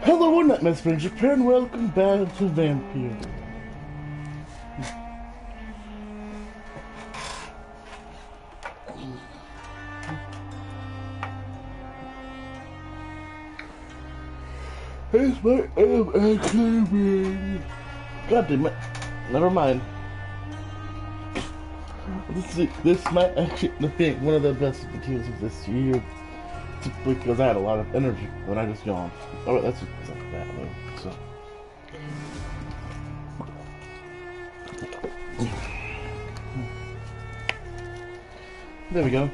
Hello, Internet, my friends, Japan, and welcome back to Vampyr. Here's my actually being. God damn it. Never mind. This might actually be one of the best videos of this year. Simply because I had a lot of energy when I just yawned. Oh, that's not bad, so. There we go.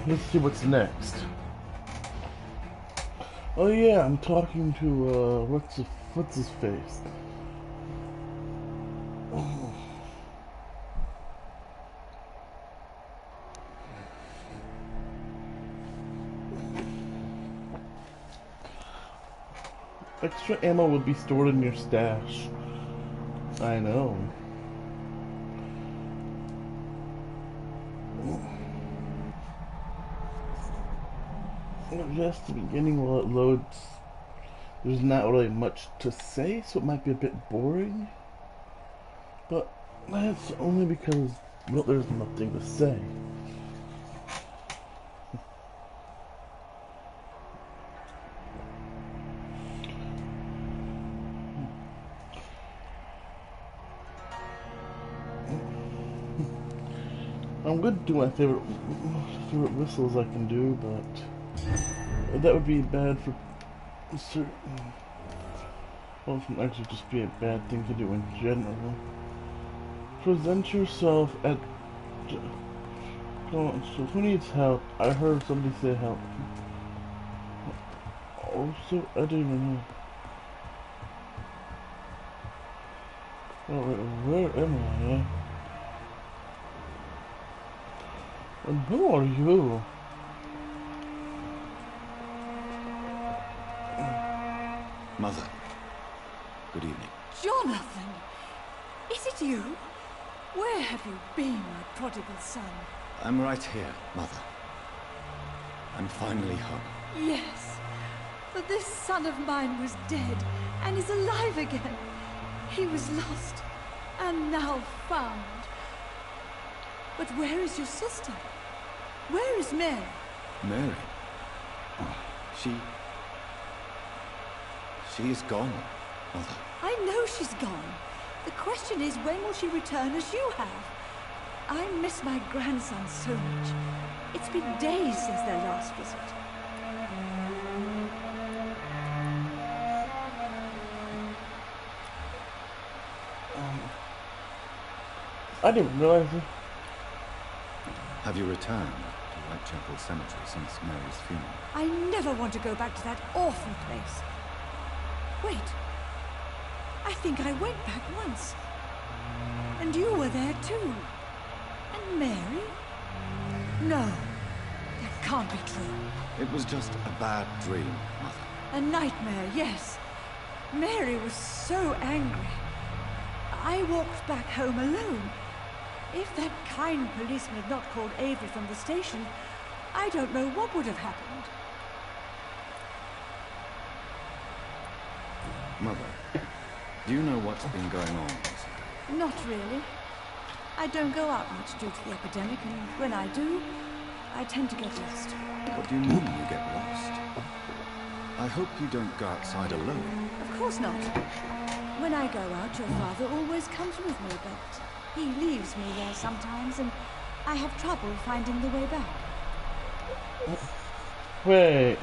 Let's see what's next. Oh yeah, I'm talking to what's his face? Extra ammo would be stored in your stash. I know. Just the beginning while it loads, there's not really much to say, so it might be a bit boring. But that's only because, well, there's nothing to say. I'm going to do my favorite whistles I can do, but that would be bad for certain. Well, it would actually just be a bad thing to do in general. Present yourself at. So who needs help? I heard somebody say help. Also, I don't even know. Oh, where am I? And who are you? Mother, good evening. Jonathan! Is it you? Where have you been, my prodigal son? I'm right here, Mother. I'm finally home. Yes, but this son of mine was dead and is alive again. He was lost and now found. But where is your sister? Where is Mary? Mary? Oh, she is gone, Mother. I know she's gone. The question is, when will she return as you have? I miss my grandson so much. It's been days since their last visit. I didn't realize it. Have you returned to Whitechapel Cemetery since Mary's funeral? I never want to go back to that awful place. Wait. I think I went back once. And you were there too. And Mary? No. That can't be true. It was just a bad dream, Mother. A nightmare, yes. Mary was so angry. I walked back home alone. If that kind policeman had not called Avery from the station, I don't know what would have happened. Mother, do you know what's been going on recently? Not really. I don't go out much due to the epidemic, and when I do, I tend to get lost. What do you mean you get lost? I hope you don't go outside alone. Of course not. When I go out, your father always comes with me, but he leaves me there sometimes, and I have trouble finding the way back. Wait.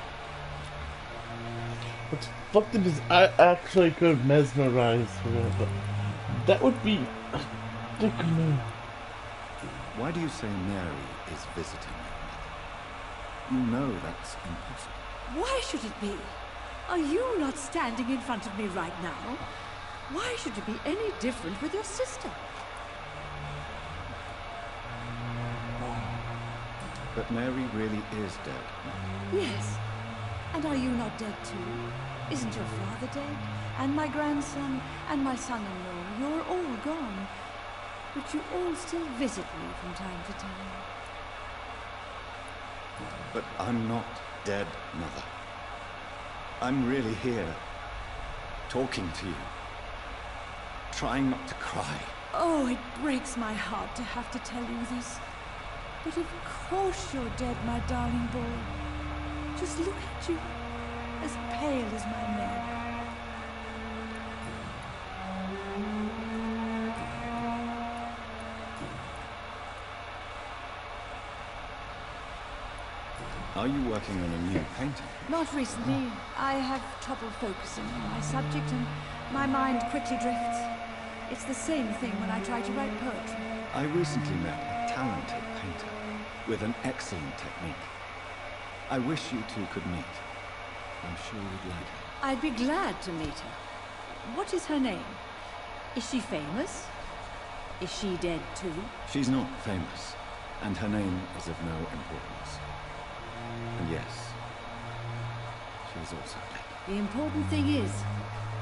What's fucked up is I actually could mesmerize her, but that would be ridiculous. Why do you say Mary is visiting you, Mother? You know that's impossible. Why should it be? Are you not standing in front of me right now? Why should it be any different with your sister? But Mary really is dead. Yes. And are you not dead too? Isn't your father dead? And my grandson, and my son-in-law, you're all gone. But you all still visit me from time to time. But I'm not dead, Mother. I'm really here, talking to you, trying not to cry. Oh, it breaks my heart to have to tell you this. But of course you're dead, my darling boy. Just look at you, as pale as my Mary. Are you working on a new painting? Not recently. I have trouble focusing on my subject and my mind quickly drifts. It's the same thing when I try to write poetry. I recently met a talented painter with an excellent technique. I wish you two could meet. I'm sure you'd like her. I'd be glad to meet her. What is her name? Is she famous? Is she dead too? She's not famous, and her name is of no importance. And yes, she is also dead. The important thing is,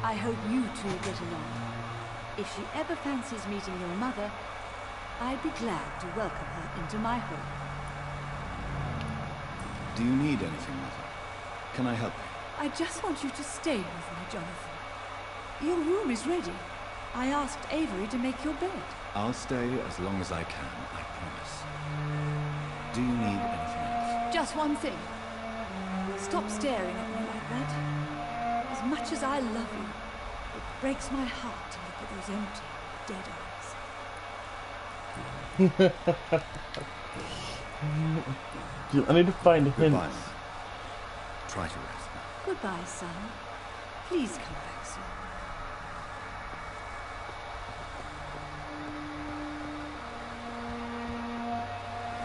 I hope you two get along. If she ever fancies meeting your mother, I'd be glad to welcome her into my home. Do you need anything, Mother? Can I help you? I just want you to stay with me, Jonathan. Your room is ready. I asked Avery to make your bed. I'll stay as long as I can, I promise. Do you need anything else? Just one thing. Stop staring at me like that. As much as I love you, it breaks my heart to look at those empty, dead eyes. Dude, I need to find hints. Goodbye, Mother. Try to rest now. Goodbye, son. Please come back soon.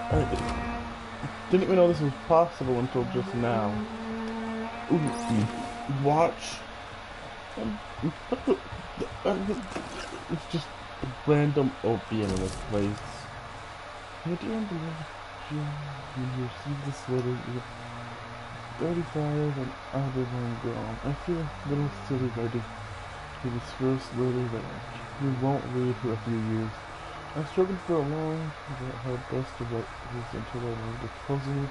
I didn't even know this was possible until just now. Ooh, watch. It's just random opium in this place. What do you believe? You received this letter. You're 35 and I'll be long gone. I feel a little silly writing to this first letter that we won't read for a few years. I've struggled for a long about how best to write this until I learned the puzzle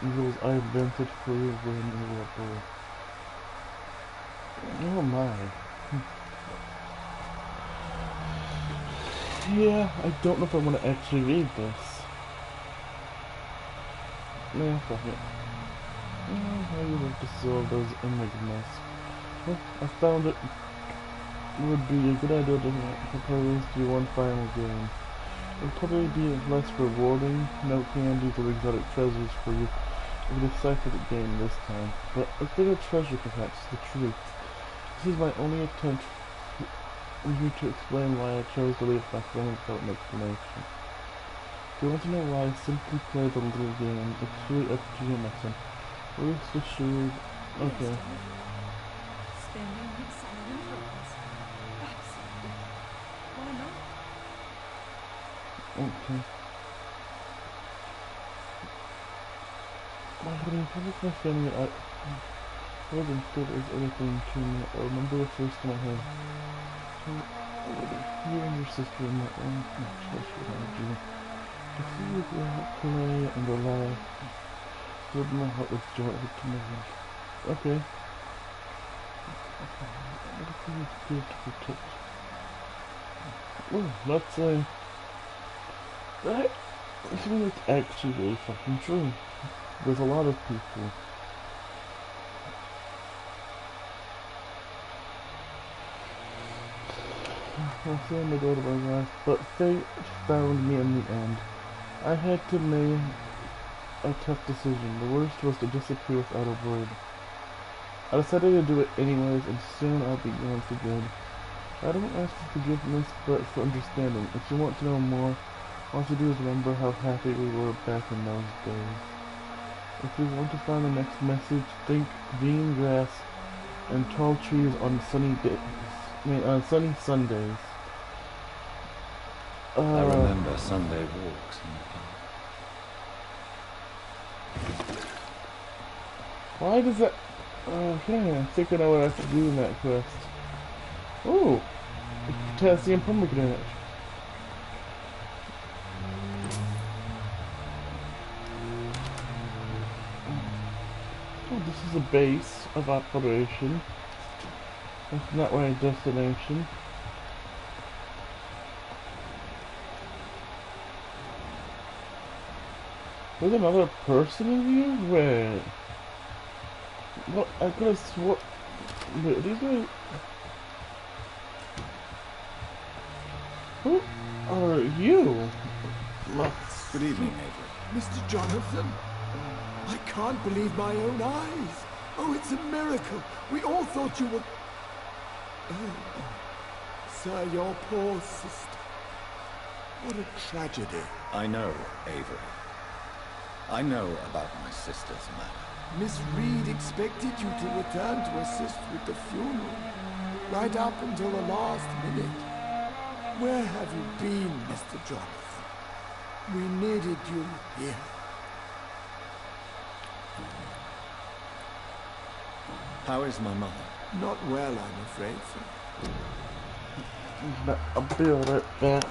rules I invented for you when you were a boy. Oh my. Yeah, I don't know if I want to actually read this. Nah, fuck it. How you like to solve those enigmas? Well, I found it would be a good idea to propose to you one final game. It would probably be less rewarding, no candies or exotic treasures for you if you decipher the game this time, but a bigger treasure perhaps, the truth. This is my only attempt for you to explain why I chose to leave my friend without an explanation. If you want to know why, simply play the little game. It's really up to you, my son. Rest assured. Okay. Spending with silent friends. Absolutely. Why not? Okay. My family, I wasn't good as anything to me. I remember the first time I had you and your sister in my own church around you. To see you play and rely filled my heart with joy every time I think. Okay. Everything is good to protect. Oh, let's say that I think it's actually really fucking true. There's a lot of people. I'll say I'm the god of my life, but fate found me in the end. I had to make a tough decision. The worst was to disappear without a word. I decided to do it anyways, and soon I'll be gone for good. I don't ask for forgiveness, but for understanding. If you want to know more, all you do is remember how happy we were back in those days. If you want to find the next message, think green grass and tall trees on sunny days. On sunny Sundays. I remember Sunday walks in the park. Why does that... Okay, I think I know what I have to do in that quest. Oh! Potassium pomegranate. Oh, this is a base of operation. That's not my destination. There's another person in here? Wait. What? I could have sworn... Wait, these guys... Who are you? Good evening, Avery. Mr. Jonathan, I can't believe my own eyes. Oh, it's a miracle. We all thought you were... Oh, sir, your poor sister. What a tragedy. I know, Avery. I know about my sister's matter. Miss Reed expected you to return to assist with the funeral, right up until the last minute. Where have you been, Mr. Jonathan? We needed you here. How is my mother? Not well, I'm afraid, sir. I'll be right back.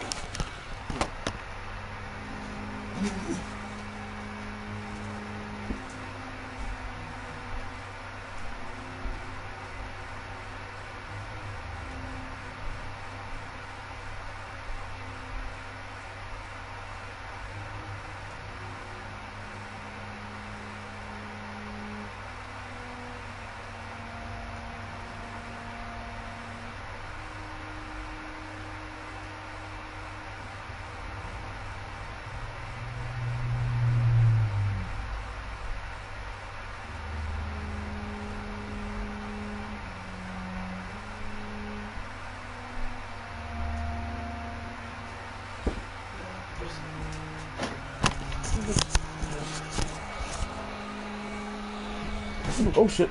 Oh shit.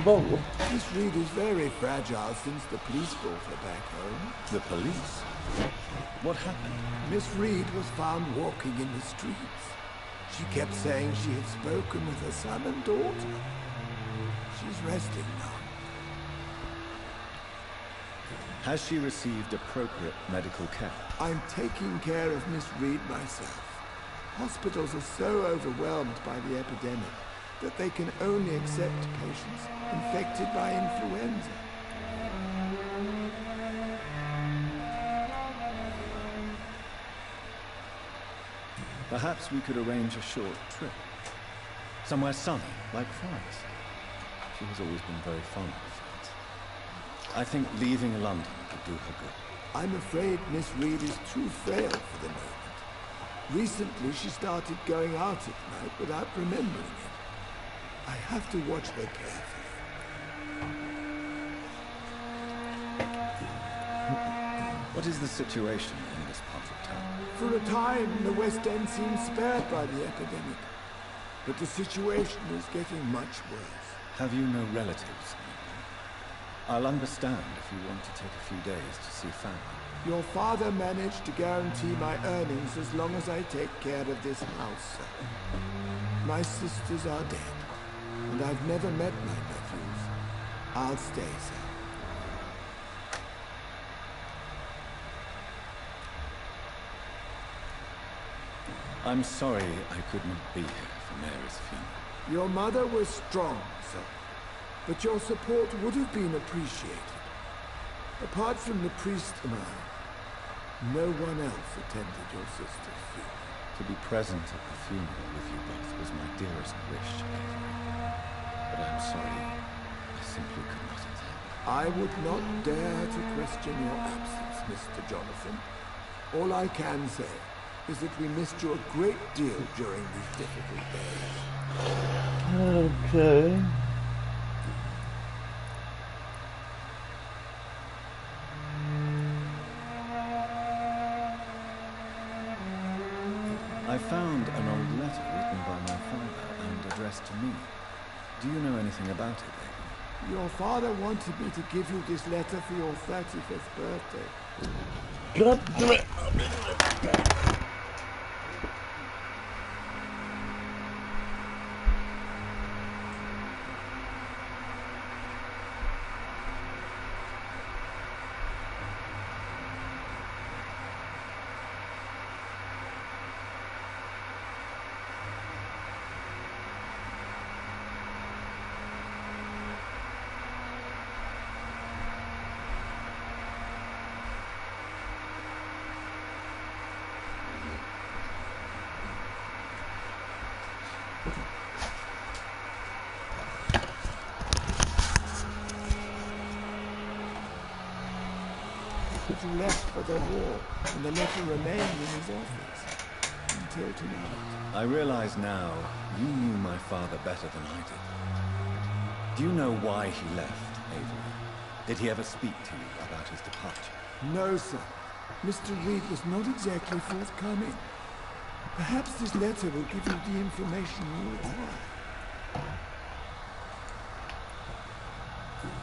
Whoa. Miss Reed is very fragile since the police brought her back home. The police? What happened? Miss Reed was found walking in the streets. She kept saying she had spoken with her son and daughter. She's resting now. Has she received appropriate medical care? I'm taking care of Miss Reed myself. Hospitals are so overwhelmed by the epidemic that they can only accept patients infected by influenza. Perhaps we could arrange a short trip. Somewhere sunny, like France. She has always been very fond of France. I think leaving London could do her good. I'm afraid Miss Reed is too frail for the moment. Recently she started going out at night without remembering it. I have to watch her carefully. What is the situation in this part of town? For a time, the West End seemed spared by the epidemic. But the situation is getting much worse. Have you no relatives? I'll understand if you want to take a few days to see family. Your father managed to guarantee my earnings as long as I take care of this house, sir. My sisters are dead, and I've never met my nephews. I'll stay, sir. I'm sorry I could not be here for Mary's funeral. Your mother was strong, sir, but your support would have been appreciated. Apart from the priest and I, no one else attended your sister's funeral. To be present at the funeral with you both was my dearest wish, Avery. But I'm sorry, I simply could not attend. I would not dare to question your absence, Mr. Jonathan. All I can say is that we missed you a great deal during these difficult days. Okay. I found an old letter written by my father and addressed to me. Do you know anything about it, Avery? Your father wanted me to give you this letter for your 35th birthday. God damn it! little left for the war, and the letter remained in his office until tonight. I realize now you knew my father better than I did. Do you know why he left, Avery? Did he ever speak to you about his departure? No, sir. Mr. Reed was not exactly forthcoming. Perhaps this letter will give you the information you require.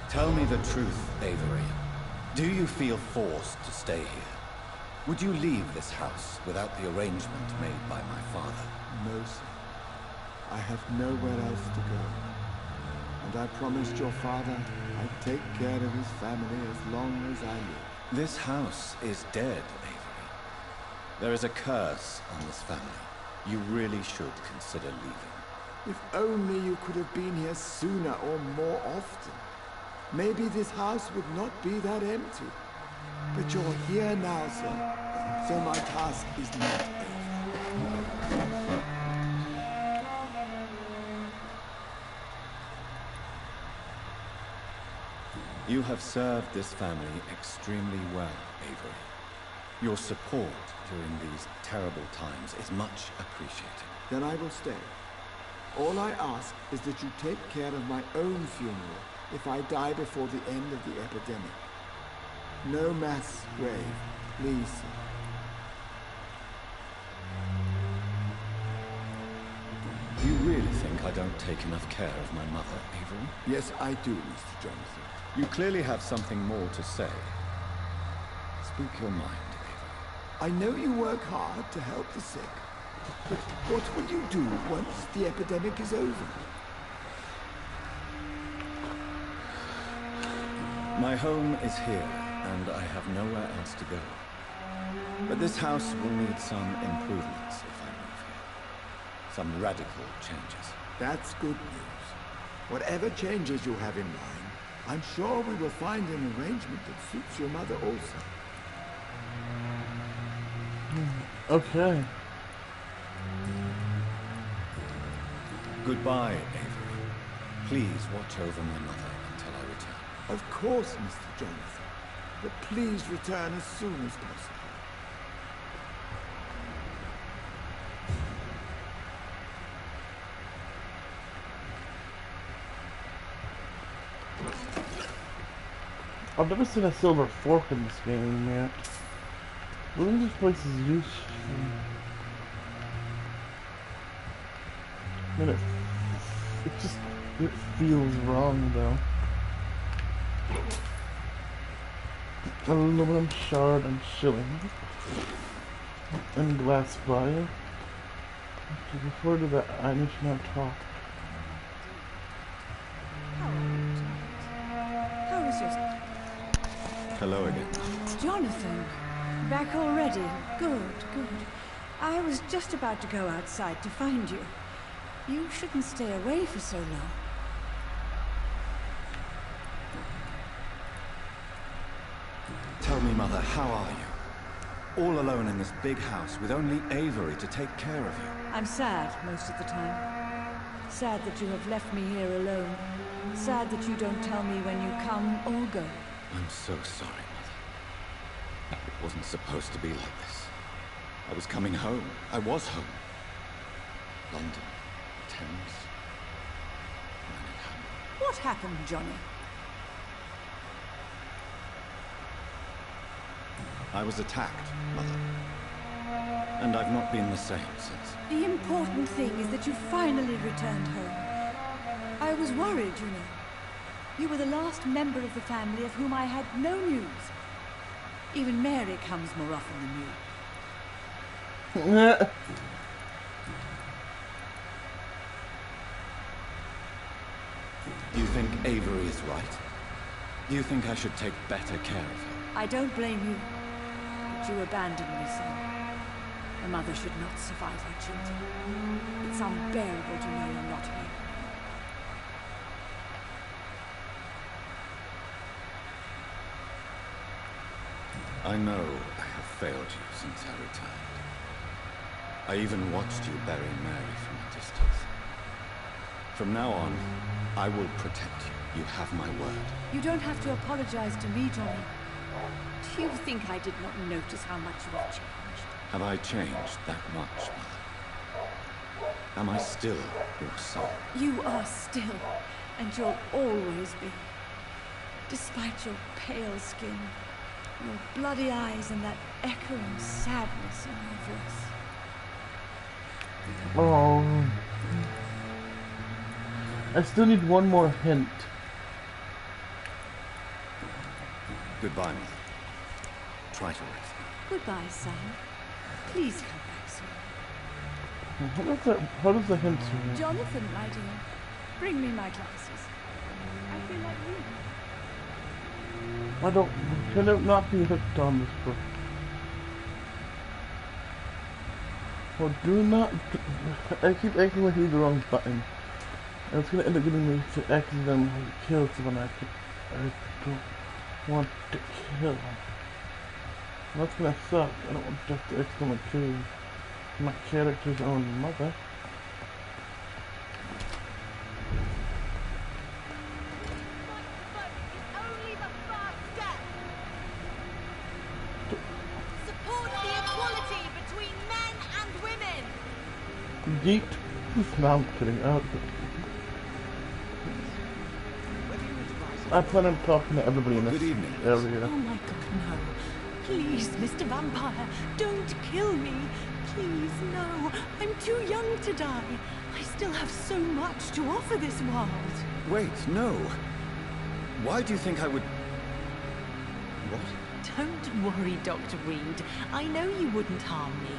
Tell me the truth, Avery. Do you feel forced to stay here? Would you leave this house without the arrangement made by my father? No, sir. I have nowhere else to go. And I promised your father I'd take care of his family as long as I live. This house is dead, Avery. There is a curse on this family. You really should consider leaving. If only you could have been here sooner or more often. Maybe this house would not be that empty. But you're here now, sir. So my task is not over. You have served this family extremely well, Avery. Your support during these terrible times is much appreciated. Then I will stay. All I ask is that you take care of my own funeral if I die before the end of the epidemic. No mass grave, please, sir. Do you really think I don't take enough care of my mother, Avery? Yes, I do, Mr. Jonathan. You clearly have something more to say. Speak your mind, Avery. I know you work hard to help the sick, but what will you do once the epidemic is over? My home is here, and I have nowhere else to go. But this house will need some improvements if I move here. Some radical changes. That's good news. Whatever changes you have in mind, I'm sure we will find an arrangement that suits your mother also. Okay. Goodbye, Avery. Please watch over my mother until I return. Of course, Mr. Jonathan. But please return as soon as possible. I've never seen a silver fork in this game yet. I think this place is useful. Man, it feels wrong though. Aluminum shard and shilling. And glass vial. To refer to that I need to now talk. How was your... Hello again. Jonathan, back already. Good, good. I was just about to go outside to find you. You shouldn't stay away for so long. Tell me, Mother, how are you? All alone in this big house with only Avery to take care of you. I'm sad most of the time. Sad that you have left me here alone. Sad that you don't tell me when you come or go. I'm so sorry, Mother. It wasn't supposed to be like this. I was coming home. I was home. London, Thames. And then it happened. What happened, Johnny? I was attacked, Mother. And I've not been the same since. The important thing is that you finally returned home. I was worried, you know. You were the last member of the family of whom I had no news. Even Mary comes more often than you. Do you think Avery is right? Do you think I should take better care of her? I don't blame you, but you abandoned me, son. A mother should not survive her children. It's unbearable to know you're not here. I know I have failed you since I returned. I even watched you bury Mary from a distance. From now on, I will protect you. You have my word. You don't have to apologize to me, Johnny. Do you think I did not notice how much you have changed? Have I changed that much, Mother? Am I still your son? You are still, and you'll always be. Despite your pale skin, your bloody eyes, and that echoing sadness in your voice. Oh. I still need one more hint. Goodbye, Mother. Try to rest. Goodbye, son. Please come back soon. How does the hint work? Jonathan, my dear, bring me my glasses. I feel like reading. Can it not be hooked on this book? Well, do not. I keep accidentally the wrong button. And it's gonna end up getting me to accidentally kill someone I don't want to kill. And that's gonna suck. I don't want just to accidentally kill my character's own mother. Yeet. No, I'm kidding. I plan on talking to everybody in this area. Oh my god, no. Please, Mr. Vampire, don't kill me. Please, no. I'm too young to die. I still have so much to offer this world. Wait, no. Why do you think I would... What? Don't worry, Dr. Reed. I know you wouldn't harm me.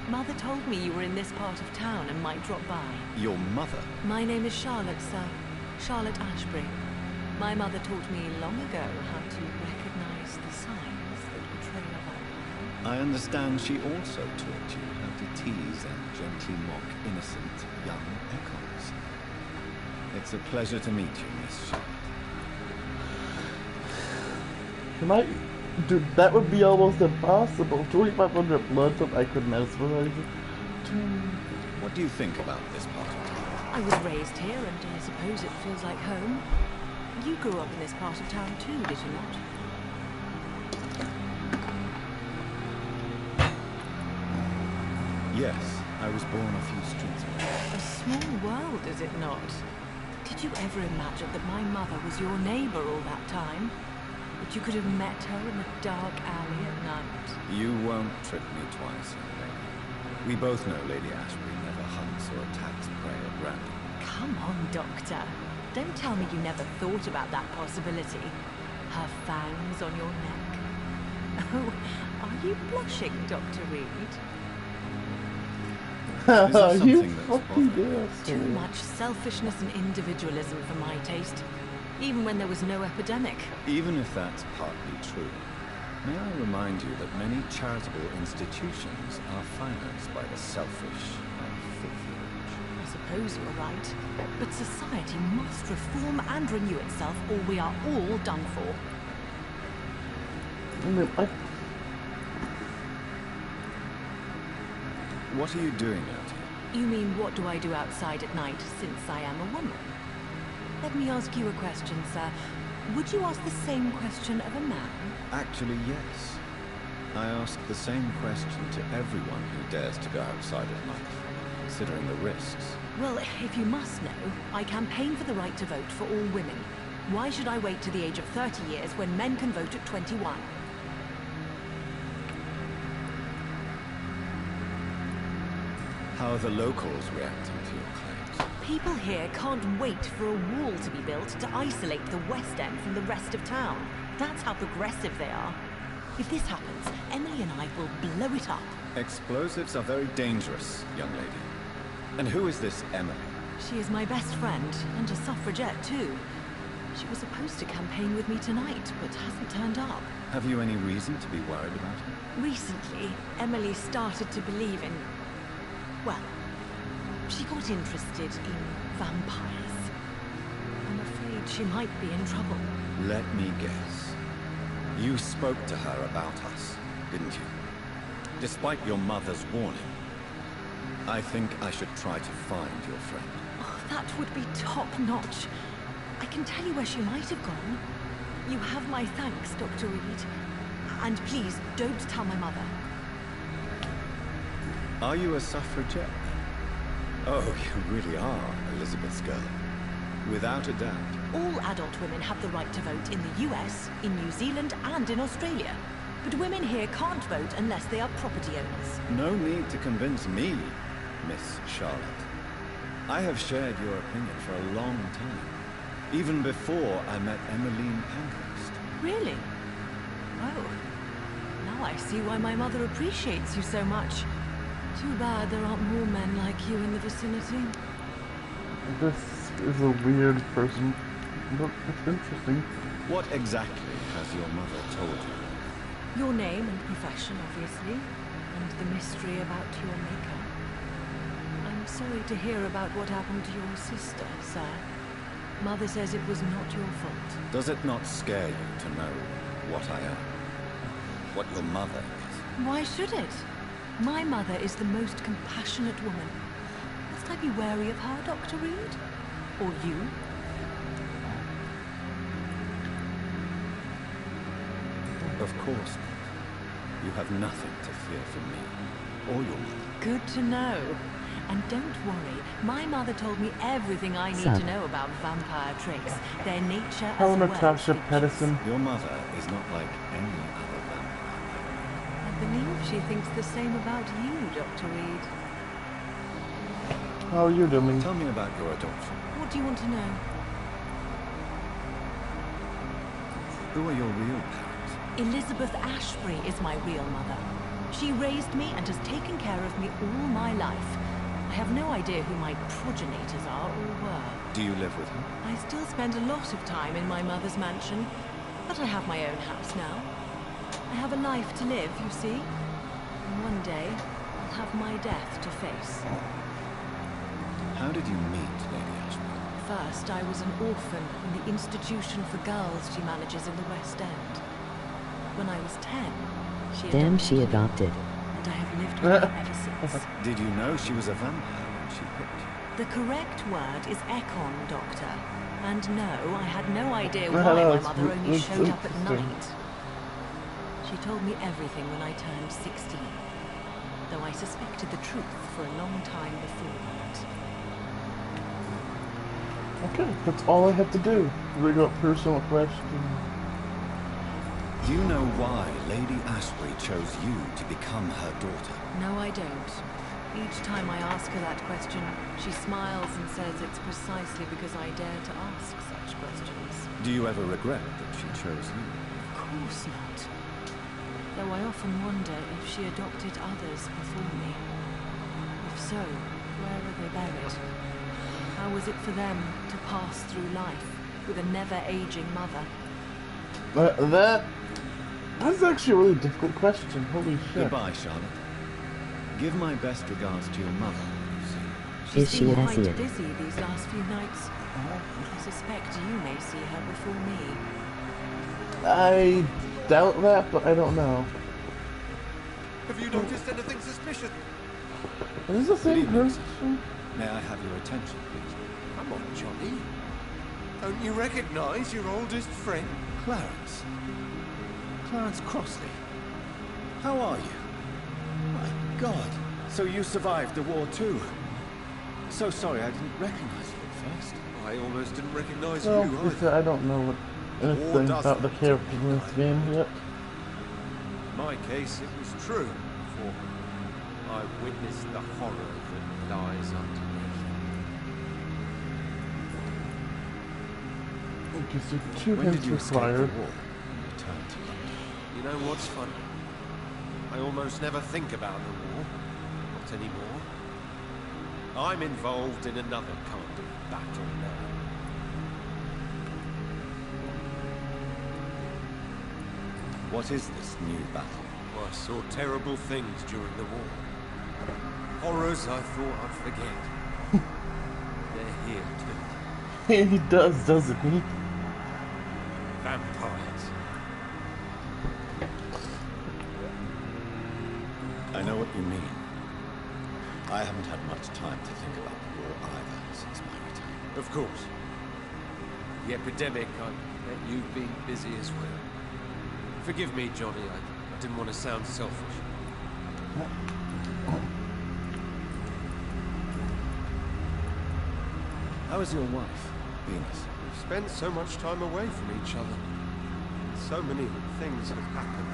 Mother told me you were in this part of town and might drop by. Your mother? My name is Charlotte, sir. Charlotte Ashbury. My mother taught me long ago how to recognize the signs that betray a vampire. I understand she also taught you how to tease and gently mock innocent young echoes. It's a pleasure to meet you, Miss Charlotte. Can I... Dude, that would be almost impossible. 2,500 blood so I could mesmerize it. What do you think about this part of town? I was raised here, and I suppose it feels like home. You grew up in this part of town too, did you not? Yes, I was born a few streets away. A small world, is it not? Did you ever imagine that my mother was your neighbor all that time? That you could have met her in the dark alley at night? You won't trick me twice, young lady. We both know Lady Ashbury never hunts or attacks prey at random. Come on, Doctor. Don't tell me you never thought about that possibility. Her fangs on your neck. Oh, are you blushing, Dr. Reed? Is there something You that's fucking bothering you? did. Too much selfishness and individualism for my taste. Even when there was no epidemic. Even if that's partly true, may I remind you that many charitable institutions are financed by the selfish and filthy rich. I suppose you're right. But society must reform and renew itself, or we are all done for. What are you doing out here? You mean, what do I do outside at night, since I am a woman? Let me ask you a question, sir. Would you ask the same question of a man? Actually, yes. I ask the same question to everyone who dares to go outside at night, considering the risks. Well, if you must know, I campaign for the right to vote for all women. Why should I wait to the age of 30 years when men can vote at 21? How are the locals reacting to your claims? People here can't wait for a wall to be built to isolate the West End from the rest of town. That's how progressive they are. If this happens, Emily and I will blow it up. Explosives are very dangerous, young lady. And who is this Emily? She is my best friend, and a suffragette too. She was supposed to campaign with me tonight, but hasn't turned up. Have you any reason to be worried about her? Recently, Emily started to believe in... well, she got interested in vampires. I'm afraid she might be in trouble. Let me guess. You spoke to her about us, didn't you? Despite your mother's warning. I think I should try to find your friend. Oh, that would be top-notch. I can tell you where she might have gone. You have my thanks, Dr. Reed. And please, don't tell my mother. Are you a suffragette? Oh, you really are Elizabeth's girl. Without a doubt. All adult women have the right to vote in the US, in New Zealand, and in Australia. But women here can't vote unless they are property owners. No need to convince me, Miss Charlotte. I have shared your opinion for a long time. Even before I met Emmeline Pankhurst. Really? Oh. Now I see why my mother appreciates you so much. Too bad there aren't more men like you in the vicinity. This is a weird person, but it's interesting. What exactly has your mother told you? Your name and profession, obviously, and the mystery about your maker. I'm sorry to hear about what happened to your sister, sir. Mother says it was not your fault. Does it not scare you to know what I am? What your mother is? Why should it? My mother is the most compassionate woman. Must I be wary of her, Dr. Reed? Or you? Of course not. You have nothing to fear from me, or your mother. Good to know. And don't worry, my mother told me everything I need to know about vampire tricks, their nature Hello, as well Natasha as features. Pedersen. Your mother is not like any other vampire. I believe she thinks the same about you, Dr. Reed. How are you doing? Tell me about your adoption. What do you want to know? Who are your real parents? Elizabeth Ashbury is my real mother. She raised me and has taken care of me all my life. I have no idea who my progenitors are or were. Do you live with her? I still spend a lot of time in my mother's mansion, but I have my own house now. I have a life to live, you see. And one day, I'll have my death to face. How did you meet Lady Ashbury? First, I was an orphan in the institution for girls she manages in the West End. When I was 10, she adopted. And I have lived with her ever since. Did you know she was a vampire when she picked you? The correct word is Ekon, Doctor. And no, I had no idea why No, my mother only it's showed up at interesting. night. She told me everything when I turned 16, though I suspected the truth for a long time before that. Okay, that's all I have to do. Rig up personal question. Do you know why Lady Ashbury chose you to become her daughter? No, I don't. Each time I ask her that question, she smiles and says it's precisely because I dare to ask such questions. Do you ever regret that she chose you? Of course not. Though I often wonder if she adopted others before me. If so, where are they buried? How was it for them to pass through life with a never-aging mother? That's actually a really difficult question. Holy shit. Goodbye, Charlotte. Give my best regards to your mother, She's been quite busy these last few nights. I suspect you may see her before me. I doubt that, but I don't know. Have you noticed anything suspicious? Is this the same Good evening, person? May I have your attention, please? Come on, Johnny. Don't you recognize your oldest friend? Clarence. Clarence Crossley. How are you? My God. So you survived the war too. So sorry I didn't recognize you at first. I almost didn't recognize Well, you either. I don't know anything about the characters in this game yet. In my case, it was true, for I witnessed the horror that lies underneath. Okay, so 2 When did hints you escape the required. war and return to London? You know what's funny? I almost never think about the war. Not anymore. I'm involved in another kind of battle now. What is this new battle? I saw terrible things during the war. Horrors I thought I'd forget. They're here too. He does, doesn't he? Vampires. I know what you mean. I haven't had much time to think about the war either since my return. Of course. The epidemic, I bet you've been busy as well. Forgive me, Johnny. I didn't want to sound selfish. How is your wife, Venus? We've spent so much time away from each other. So many things have happened.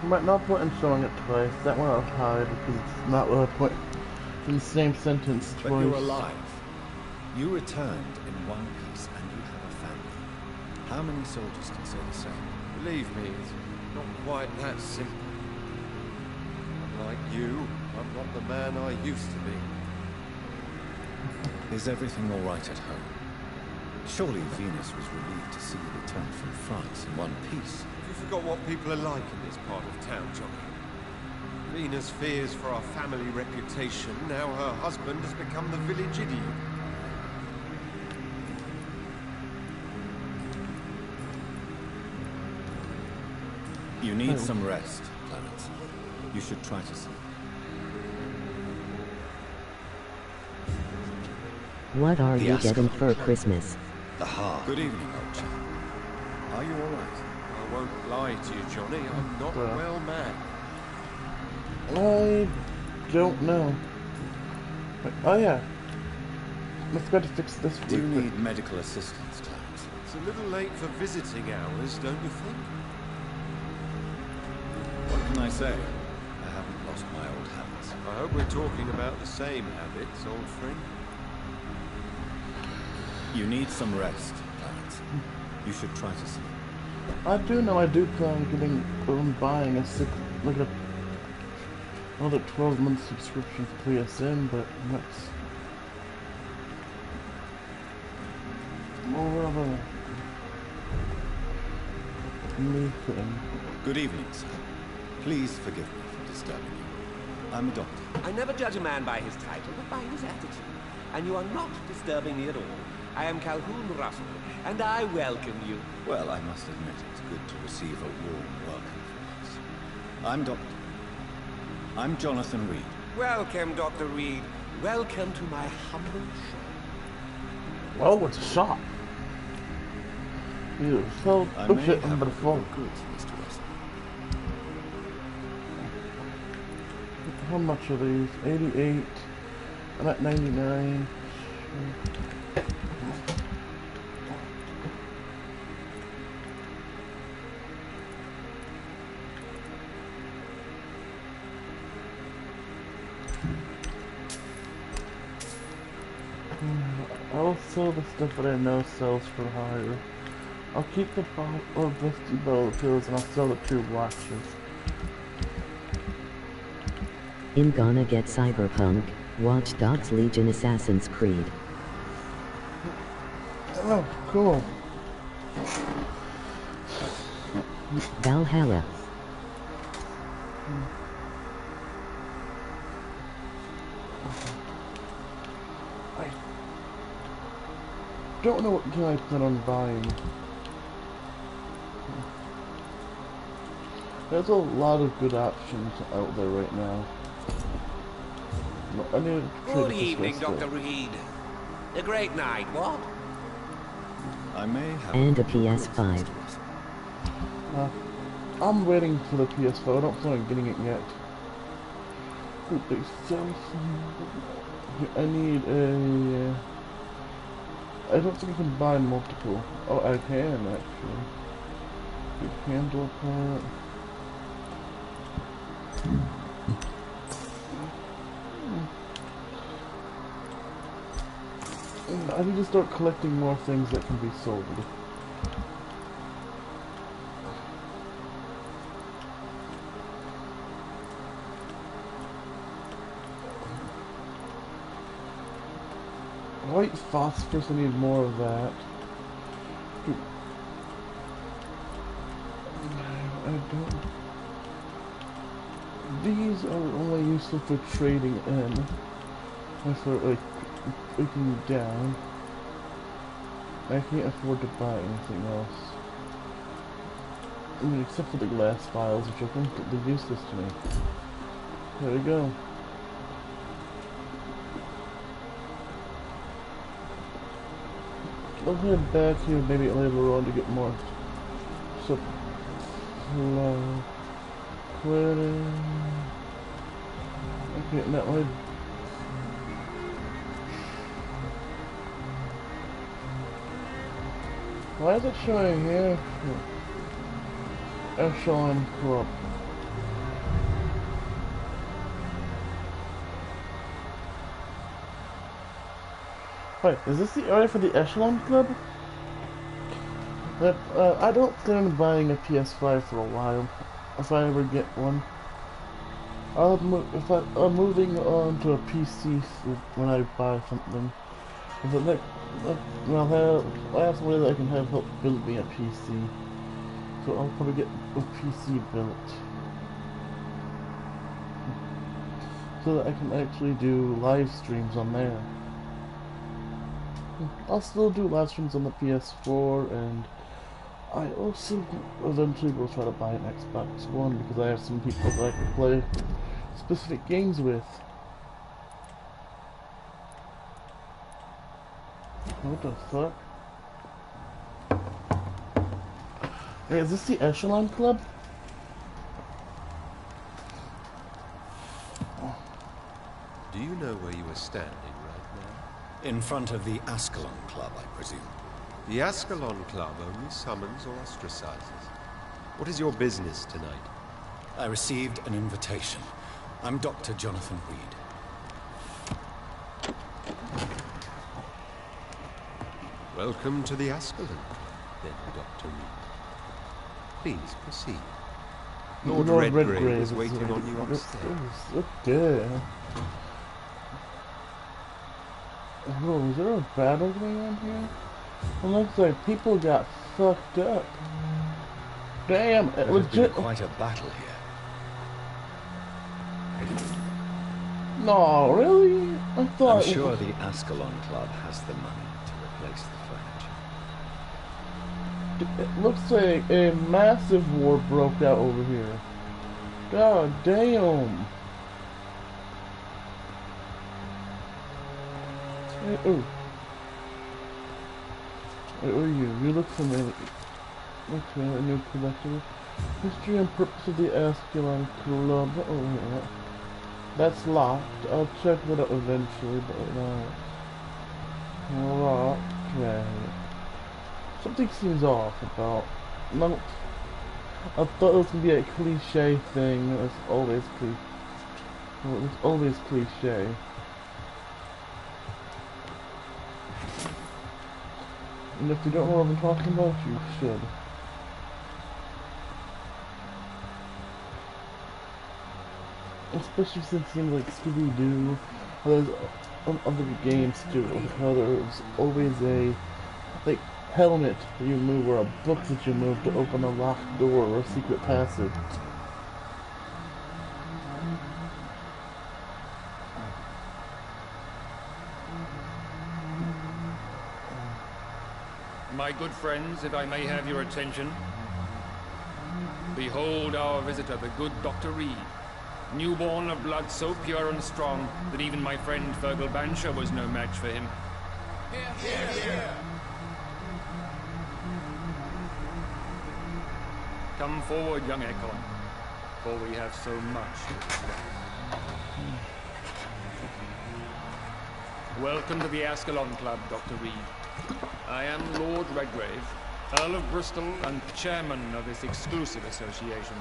But no point in showing it twice. That one I'll hide because it's not really a point in the same sentence twice. But you're alive. You returned in one piece and you have a family. How many soldiers can say the same? Believe me, it's not quite that simple. Unlike you, I'm not the man I used to be. Is everything all right at home? Surely Venus was relieved to see you return from France in one piece. You forgot what people are like in this part of town, Johnny. Venus fears for our family reputation. Now her husband has become the village idiot. You need some rest, Clarence. You should try to sleep. What are you Ascot. getting for Christmas? The heart. Good evening, old chap. Are you all right? I won't lie to you, Johnny. I'm not well man. I don't know. Oh yeah. Let's go to fix this. Do you need medical assistance, Clarence? It's a little late for visiting hours, don't you think? What can I say? I haven't lost my old habits. I hope we're talking about the same habits, old friend. You need some rest, Clarence. You should try to sleep. I do know I do plan on buying another 12-month subscription for PSN, but that's more of a me thing. Good evening, sir. Please forgive me for disturbing you. I'm a doctor. I never judge a man by his title, but by his attitude. And you are not disturbing me at all. I am Calhoun Russell, and I welcome you. Well, I must admit it's good to receive a warm welcome from us. I'm Jonathan Reed. Welcome, Dr. Reed. Welcome to my humble shop. Oh, it's a shop. You so I may shit have under the phone. goods, Mr. Russell. How much are these? 88. I'm at 99. I'll sell the stuff that I know sells for higher. I'll keep the box or Busty Bell pills and I'll sell the 2 watches. I'm gonna get Cyberpunk, Watch Dogs Legion Assassin's Creed. Oh, cool. Valhalla. I don't know what game I plan on buying. There's a lot of good options out there right now. I need to Good evening, Dr. Reed. A great night, what? I may have And a PS5. I'm waiting for the PS4. I don't plan on getting it yet. Ooh, they sell some. I need a. I don't think I can buy multiple. Oh, I can actually. Good handle part. I need to start collecting more things that can be sold. White phosphorus, I need more of that. I don't. These are only useful for trading in. And for like breaking down. I can't afford to buy anything else. I mean, except for the glass files, which are completely useless to me. There we go. I'll head back here maybe later on to get more supply. Quitting. Okay, now I. Why is it showing here? Echelon Club. Wait, is this the area for the Echelon Club? I don't plan on buying a PS5 for a while, if I ever get one. I'm moving on to a PC when I buy something. I have somebody that I can have help build me a PC. So I'll probably get a PC built. So that I can actually do live streams on there. I'll still do live streams on the PS4, and I also eventually will try to buy an Xbox One because I have some people that I can play specific games with. What the fuck? Hey, is this the Echelon Club? Do you know where you are standing right now? In front of the Ascalon Club, I presume. The Ascalon Club only summons or ostracizes. What is your business tonight? I received an invitation. I'm Dr. Jonathan Reed. Welcome to the Ascalon, then, Dr. Reed. Please proceed. Lord Redgrave is waiting on you upstairs. Okay. Oh, is there a battle going on here? It looks like people got fucked up. Damn, it There's been legit. quite a battle here. No, really? I thought. I'm sure the Ascalon Club has the money to replace the furniture. It looks like a massive war broke out over here. God damn. Hey, ooh. Wait, what are you? You look familiar. Okay, a new collectible. History and purpose of the Ascalon Club. Oh, yeah. That's locked. I'll check that out eventually, but locked. Right. Something seems off about. No. I thought it was gonna be a cliche thing. It's always cliche. And if you don't know what I'm talking about, you should. Especially since things like Scooby-Doo, there's other games too, how there's always a like helmet that you move or a book that you move to open a locked door or a secret passage. My good friends, if I may have your attention. Behold our visitor, the good Dr. Reed. Newborn of blood so pure and strong that even my friend Fergal Bansher was no match for him. Hear, hear. Come forward, young Ekon, for we have so much to discuss. Welcome to the Ascalon Club, Dr. Reed. I am Lord Redgrave, Earl of Bristol and chairman of this exclusive association.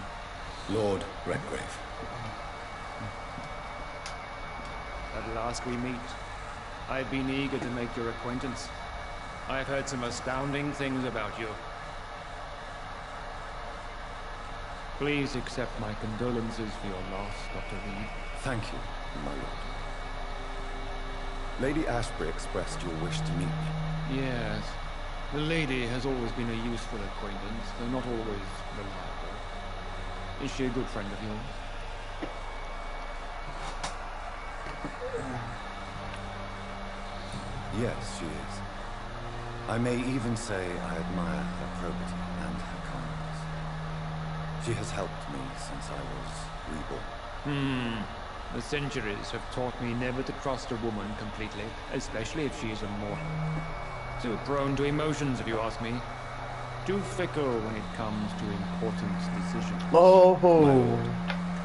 Lord Redgrave. At last we meet. I've been eager to make your acquaintance. I've heard some astounding things about you. Please accept my condolences for your loss, Dr. Reed. Thank you, my lord. Lady Ashbury expressed your wish to meet me. Yes. The lady has always been a useful acquaintance, though not always reliable. Is she a good friend of yours? Yes, she is. I may even say I admire her probity and her kindness. She has helped me since I was reborn. The centuries have taught me never to trust a woman completely, especially if she is a mortal. Too prone to emotions, if you ask me. Too fickle when it comes to important decisions. Oh. My lord,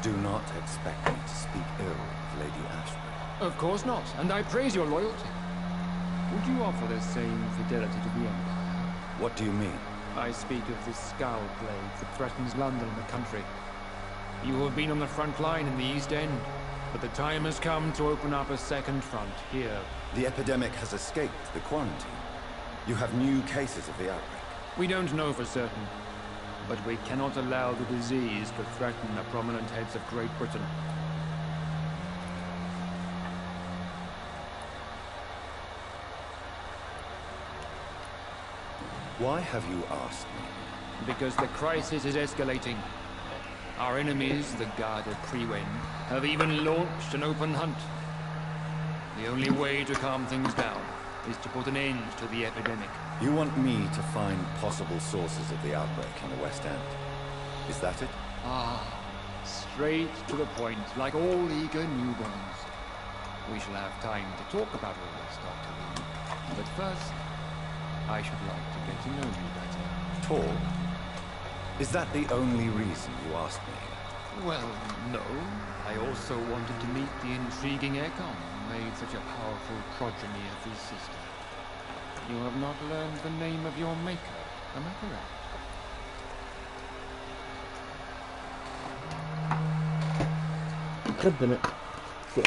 do not expect me to speak ill of Lady Ashbury. Of course not, and I praise your loyalty. Would you offer the same fidelity to the Empire? What do you mean? I speak of this Skull Plague that threatens London and the country. You have been on the front line in the East End, but the time has come to open up a second front here. The epidemic has escaped the quarantine. You have new cases of the outbreak. We don't know for certain, but we cannot allow the disease to threaten the prominent heads of Great Britain. Why have you asked me? Because the crisis is escalating. Our enemies, the Garde of Priwen, have even launched an open hunt. The only way to calm things down is to put an end to the epidemic. You want me to find possible sources of the outbreak in the West End. Is that it? Ah, straight to the point, like all eager newborns. We shall have time to talk about all this, Dr. Lee. But first, I should like to get to know you better. Talk? Is that the only reason you asked me? Well, no. I also wanted to meet the intriguing Ekon, who made such a powerful progeny of his sister. You have not learned the name of your maker, am I correct? God damn it. So,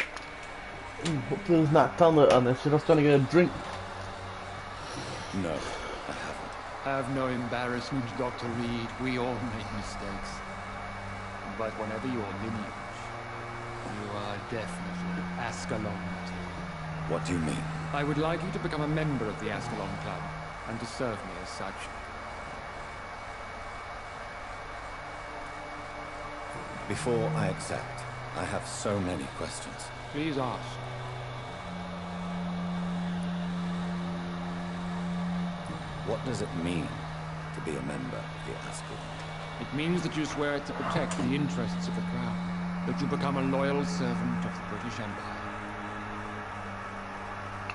hopefully there's not thunder on this shit. I was trying to get a drink. No, I haven't. Have no embarrassment, Dr. Reed. We all make mistakes. But whenever your lineage, you are definitely Ascalon material. What do you mean? I would like you to become a member of the Ascalon Club, and to serve me as such. Before I accept, I have so many questions. Please ask. What does it mean to be a member of the Ascalon? It means that you swear to protect the interests of the Crown, that you become a loyal servant of the British Empire.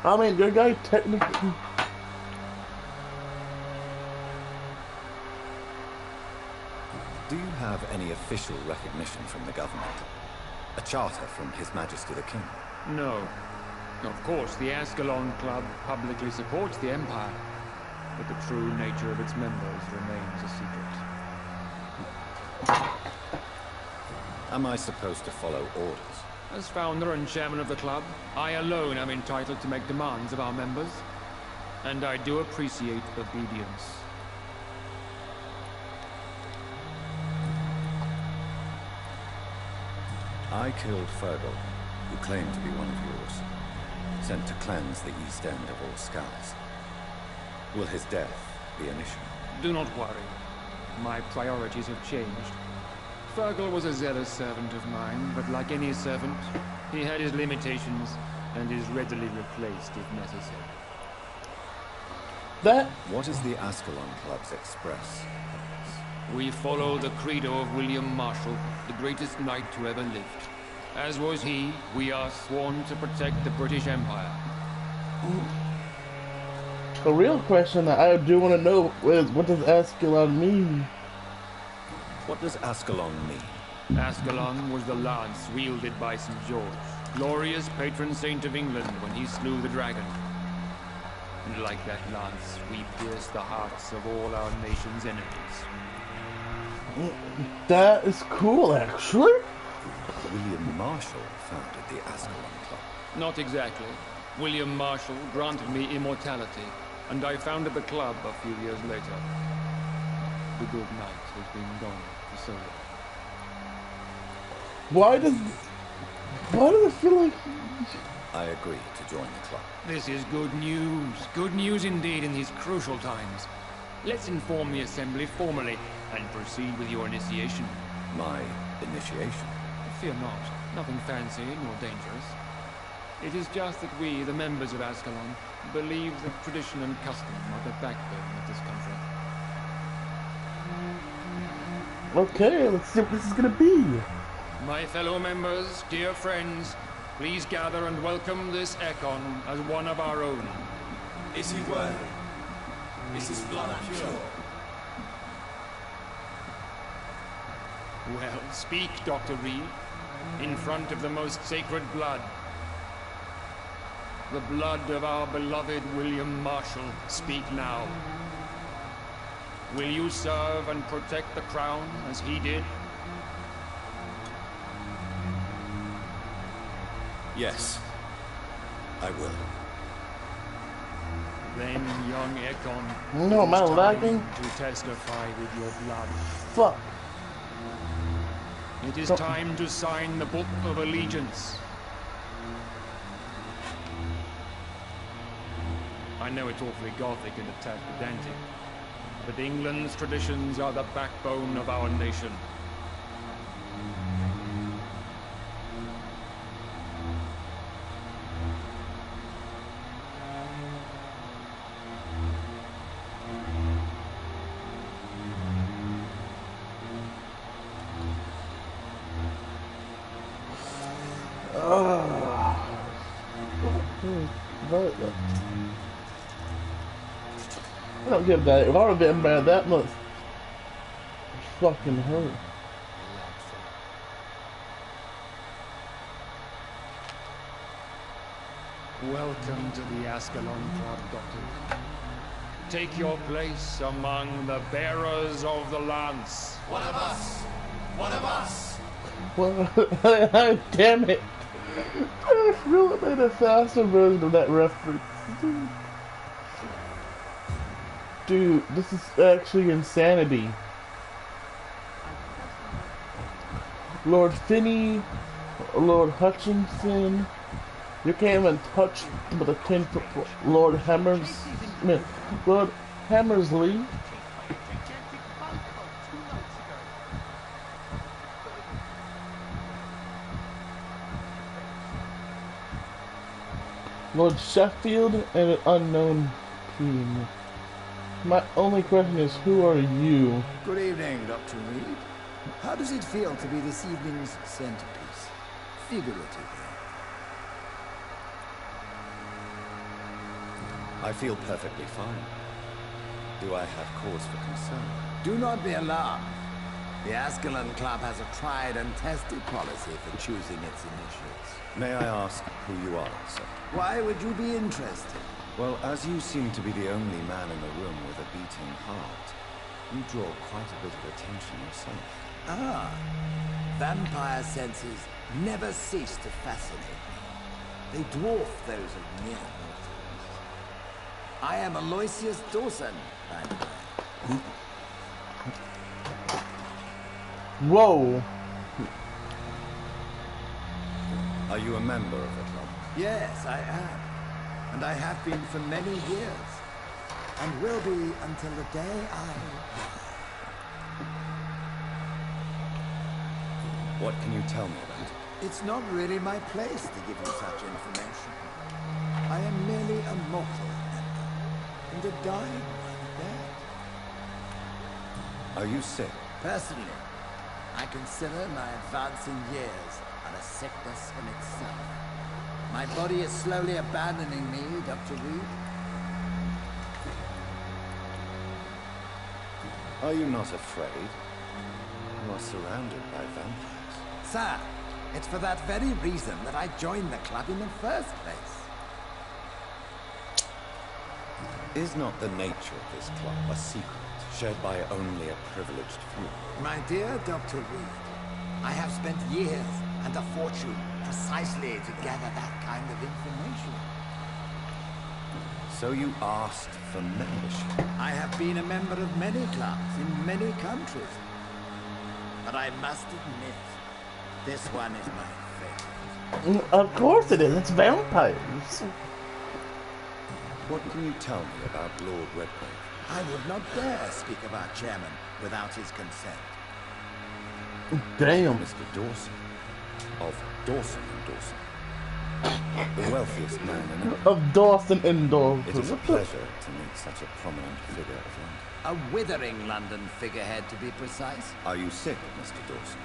I mean, your guy technically... Do you have any official recognition from the government? A charter from His Majesty the King? No. Of course, the Ascalon Club publicly supports the Empire, but the true nature of its members remains a secret. Am I supposed to follow orders? As founder and chairman of the club, I alone am entitled to make demands of our members, and I do appreciate obedience. I killed Fergal, who claimed to be one of yours, sent to cleanse the East End of all skulls. Will his death be an issue? Do not worry. My priorities have changed. Fergal was a zealous servant of mine, but like any servant, he had his limitations and is readily replaced if necessary. What is the Ascalon Club's express? We follow the credo of William Marshall, the greatest knight who ever lived. As was he, we are sworn to protect the British Empire. The real question that I do want to know is, what does Ascalon mean? What does Ascalon mean? Ascalon was the lance wielded by St. George, glorious patron saint of England when he slew the dragon. And like that lance, we pierce the hearts of all our nation's enemies. That is cool, actually. William Marshall founded the Ascalon Club. Not exactly. William Marshall granted me immortality, and I founded the club a few years later. The good knight has been gone for so long. Why does it feel like... I agree to join the club. This is good news. Good news indeed in these crucial times. Let's inform the Assembly formally and proceed with your initiation. My initiation? Fear not. Nothing fancy nor dangerous. It is just that we, the members of Ascalon, believe that tradition and custom are the backbone of this country. Okay, let's see what this is gonna be. My fellow members, dear friends, please gather and welcome this Ekon as one of our own. Is he worthy? This is blood pure. Well, speak, Dr. Reed, in front of the most sacred blood. The blood of our beloved William Marshall. Speak now. Will you serve and protect the crown as he did? Yes, I will. Then, young Ekon, No, am I lagging? to testify with your blood. Fuck. It is time to sign the Book of Allegiance. I know it's awfully gothic and a tad pedantic, but England's traditions are the backbone of our nation. I don't give that. If I would have been bad that much, fucking hurt. Welcome to the Ascalon Club, Doctor. Take your place among the bearers of the lance. One of us! One of us! Well, damn it. I really made a faster version of that reference. Dude, this is actually insanity. Lord Finney, Lord Hutchinson, you can't even touch with a 10-foot Lord Lord Hammersley. Lord Sheffield and an unknown team. My only question is, who are you? Good evening, Dr. Reed. How does it feel to be this evening's centerpiece? Figuratively. I feel perfectly fine. Do I have cause for concern? Do not be alarmed. The Ascalon Club has a tried and tested policy for choosing its initials. May I ask who you are, sir? Why would you be interested? Well, as you seem to be the only man in the room with a beating heart, you draw quite a bit of attention yourself. Ah, vampire senses never cease to fascinate me. They dwarf those of mere mortals. I am Aloysius Dawson, by the way. Whoa. Are you a member of the club? Yes, I am. And I have been for many years. And will be until the day I... What can you tell me about it? It's not really my place to give you such information. I am merely a mortal member, and a dying one at that. Are you sick? Personally, I consider my advancing years are a sickness in itself. My body is slowly abandoning me, Dr. Reed. Are you not afraid? You are surrounded by vampires. Sir, it's for that very reason that I joined the club in the first place. Is not the nature of this club a secret, shared by only a privileged few? My dear Dr. Reed, I have spent years and a fortune precisely to gather that kind of information. So you asked for membership? I have been a member of many clubs in many countries. But I must admit, this one is my favorite. Of course it is. It's vampires. What can you tell me about Lord Redgrave? I would not dare speak of our chairman without his consent. Damn. Mr. Dawson, of Dawson and Dawson. The wealthiest man in England. Of Dawson and Dawson. It is a pleasure to meet such a prominent figure of London. A withering London figurehead, to be precise. Are you sick, Mr. Dawson?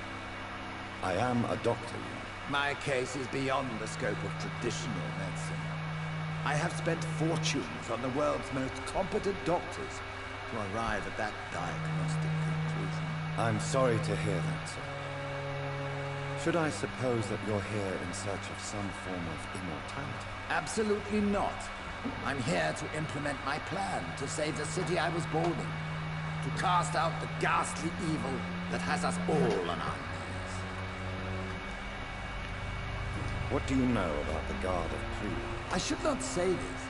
I am a doctor, you know. My case is beyond the scope of traditional medicine. I I have spent fortunes on the world's most competent doctors to arrive at that diagnostic conclusion. I'm sorry to hear that, sir. Should I suppose that you're here in search of some form of immortality? Absolutely not. I'm here to implement my plan to save the city I was born in. To cast out the ghastly evil that has us all on our knees. What do you know about the Guard of Prue? I should not say this,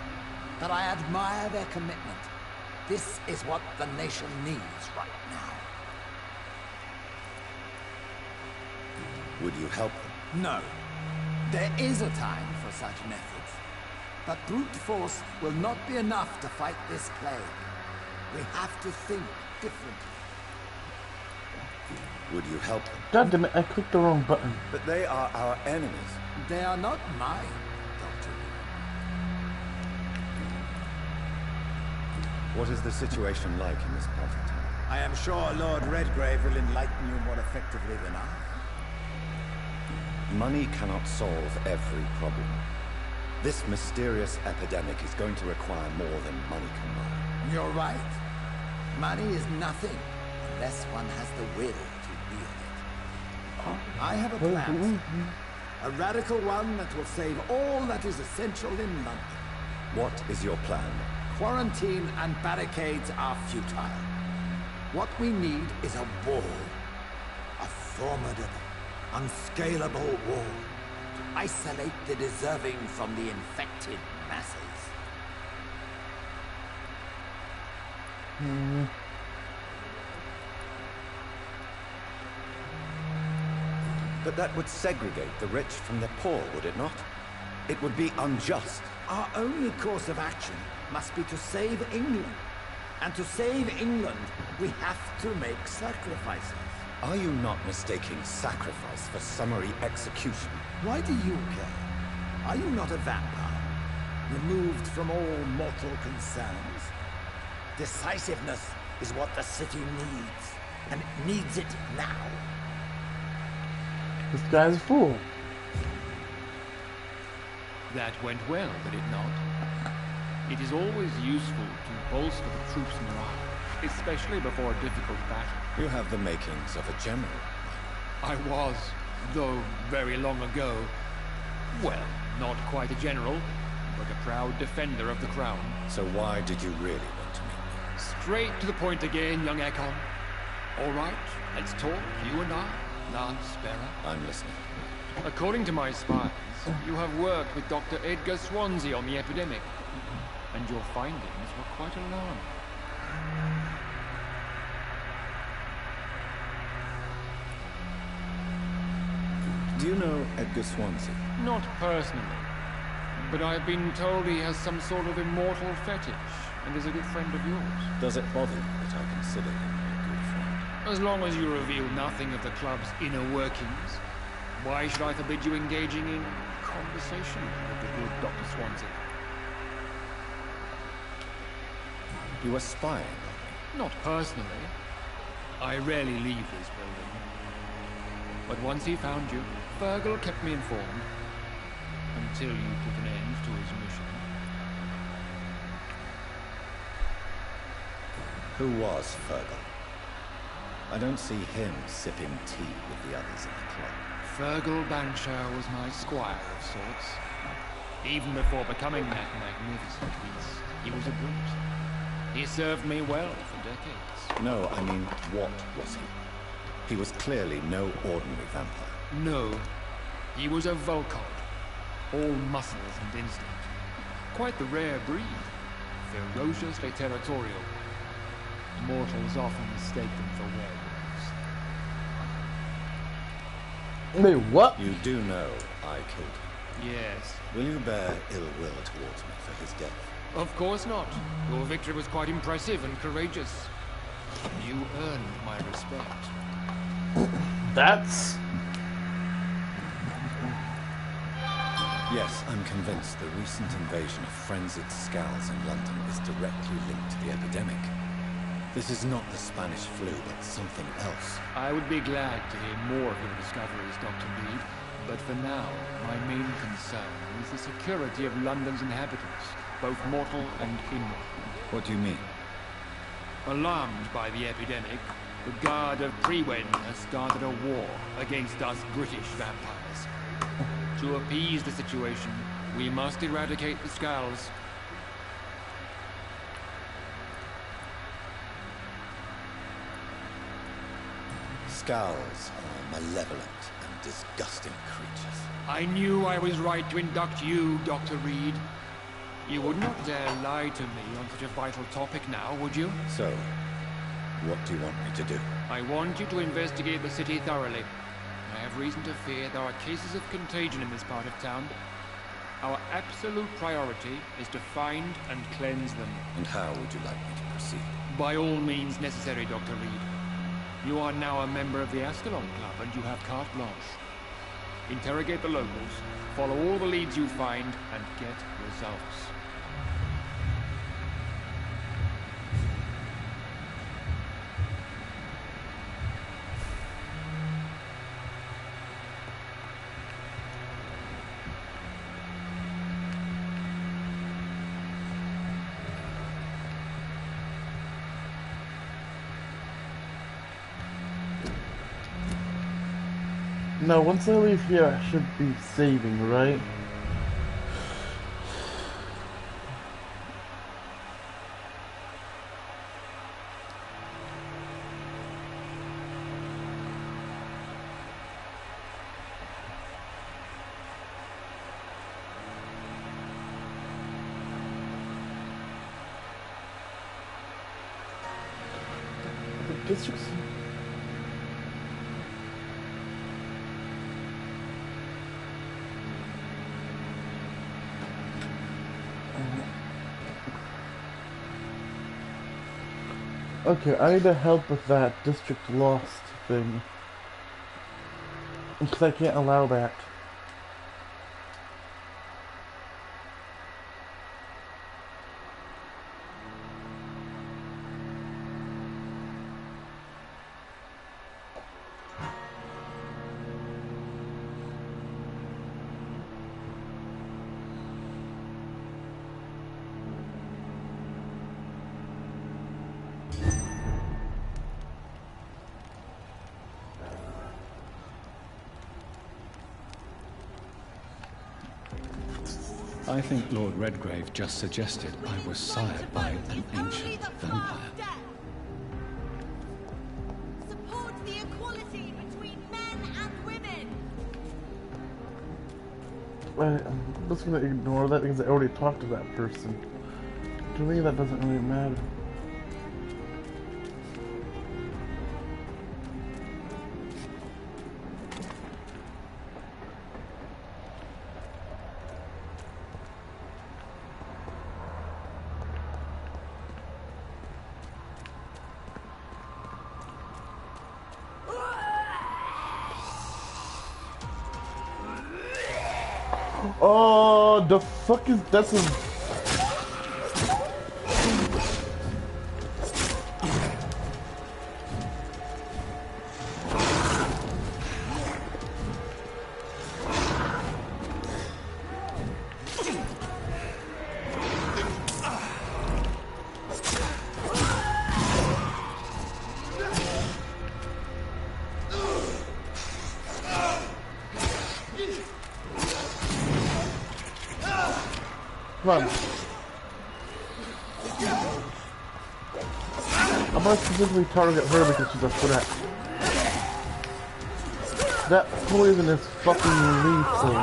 but I admire their commitment. This is what the nation needs right now. Would you help them? No. There is a time for such methods. But brute force will not be enough to fight this plague. We have to think differently. Would you help them? God damn it, I clicked the wrong button. But they are our enemies. They are not mine, Doctor. What is the situation like in this part of town? I am sure Lord Redgrave will enlighten you more effectively than I. Money cannot solve every problem. This mysterious epidemic is going to require more than money can buy. You're right. Money is nothing unless one has the will to wield it. I have a plan. A radical one that will save all that is essential in London. What is your plan? Quarantine and barricades are futile. What we need is a wall. A formidable, unscalable wall. To isolate the deserving from the infected masses. But that would segregate the rich from the poor, would it not? It would be unjust. Our only course of action must be to save England. And to save England, we have to make sacrifices. Are you not mistaking sacrifice for summary execution? Why do you care? Are you not a vampire? Removed from all mortal concerns? Decisiveness is what the city needs. And it needs it now. This guy's a fool. That went well, did it not? It is always useful to bolster the troops' morale, especially before a difficult battle. You have the makings of a general. I was, though very long ago. Well, not quite a general, but a proud defender of the crown. So why did you really want to meet me? Straight to the point again, young Ekon. All right, let's talk, you and I, Lance Sparrow. I'm listening. According to my spies, you have worked with Dr. Edgar Swansea on the epidemic, and your findings were quite alarming. Do you know Edgar Swansea? Not personally, but I've been told he has some sort of immortal fetish, and is a good friend of yours. Does it bother you that I consider him a good friend? As long as you reveal nothing of the club's inner workings, why should I forbid you engaging in conversation with the good Dr. Swansea? You were spying on me? Not personally. I rarely leave this building. But once he found you, Fergal kept me informed. Until you put an end to his mission. Who was Fergal? I don't see him sipping tea with the others in the club. Fergal Banshire was my squire of sorts. Even before becoming that magnificent beast, he was a brute. He served me well for decades. No, I mean, what was he? He was clearly no ordinary vampire. No. He was a Volcod. All muscles and instinct. Quite the rare breed. Ferociously territorial. Mortals often mistake them for werewolves. Wait, what? You do know I killed him. Yes. Will you bear ill will towards me for his death? Of course not. Your victory was quite impressive and courageous. You earned my respect. That's... Yes, I'm convinced the recent invasion of frenzied scowls in London is directly linked to the epidemic. This is not the Spanish flu, but something else. I would be glad to hear more of your discoveries, Dr. Reed, But for now, my main concern is the security of London's inhabitants, both mortal and immortal. What do you mean? Alarmed by the epidemic, the Guard of Prewen has started a war against us British vampires. To appease the situation, we must eradicate the Skulls. Skulls are malevolent and disgusting creatures. I knew I was right to induct you, Dr. Reed. You would not dare lie to me on such a vital topic now, would you? So, what do you want me to do? I want you to investigate the city thoroughly. I have reason to fear there are cases of contagion in this part of town. Our absolute priority is to find and cleanse them. And how would you like me to proceed? By all means necessary, Dr. Reed. You are now a member of the Ascalon Club and you have carte blanche. Interrogate the locals, follow all the leads you find, and get results. Now, once I leave here, I should be saving, right? The district's... Okay, I need to help with that district lost thing. Because I can't allow that. I think Lord Redgrave just suggested I was sired by an ancient vampire. Support the equality between men and women. I'm just gonna ignore that because I already talked to that person. To me, that doesn't really matter. Oh, the fuck is that's a... Come on. I'm gonna specifically target her because she's a threat. That poison is fucking lethal.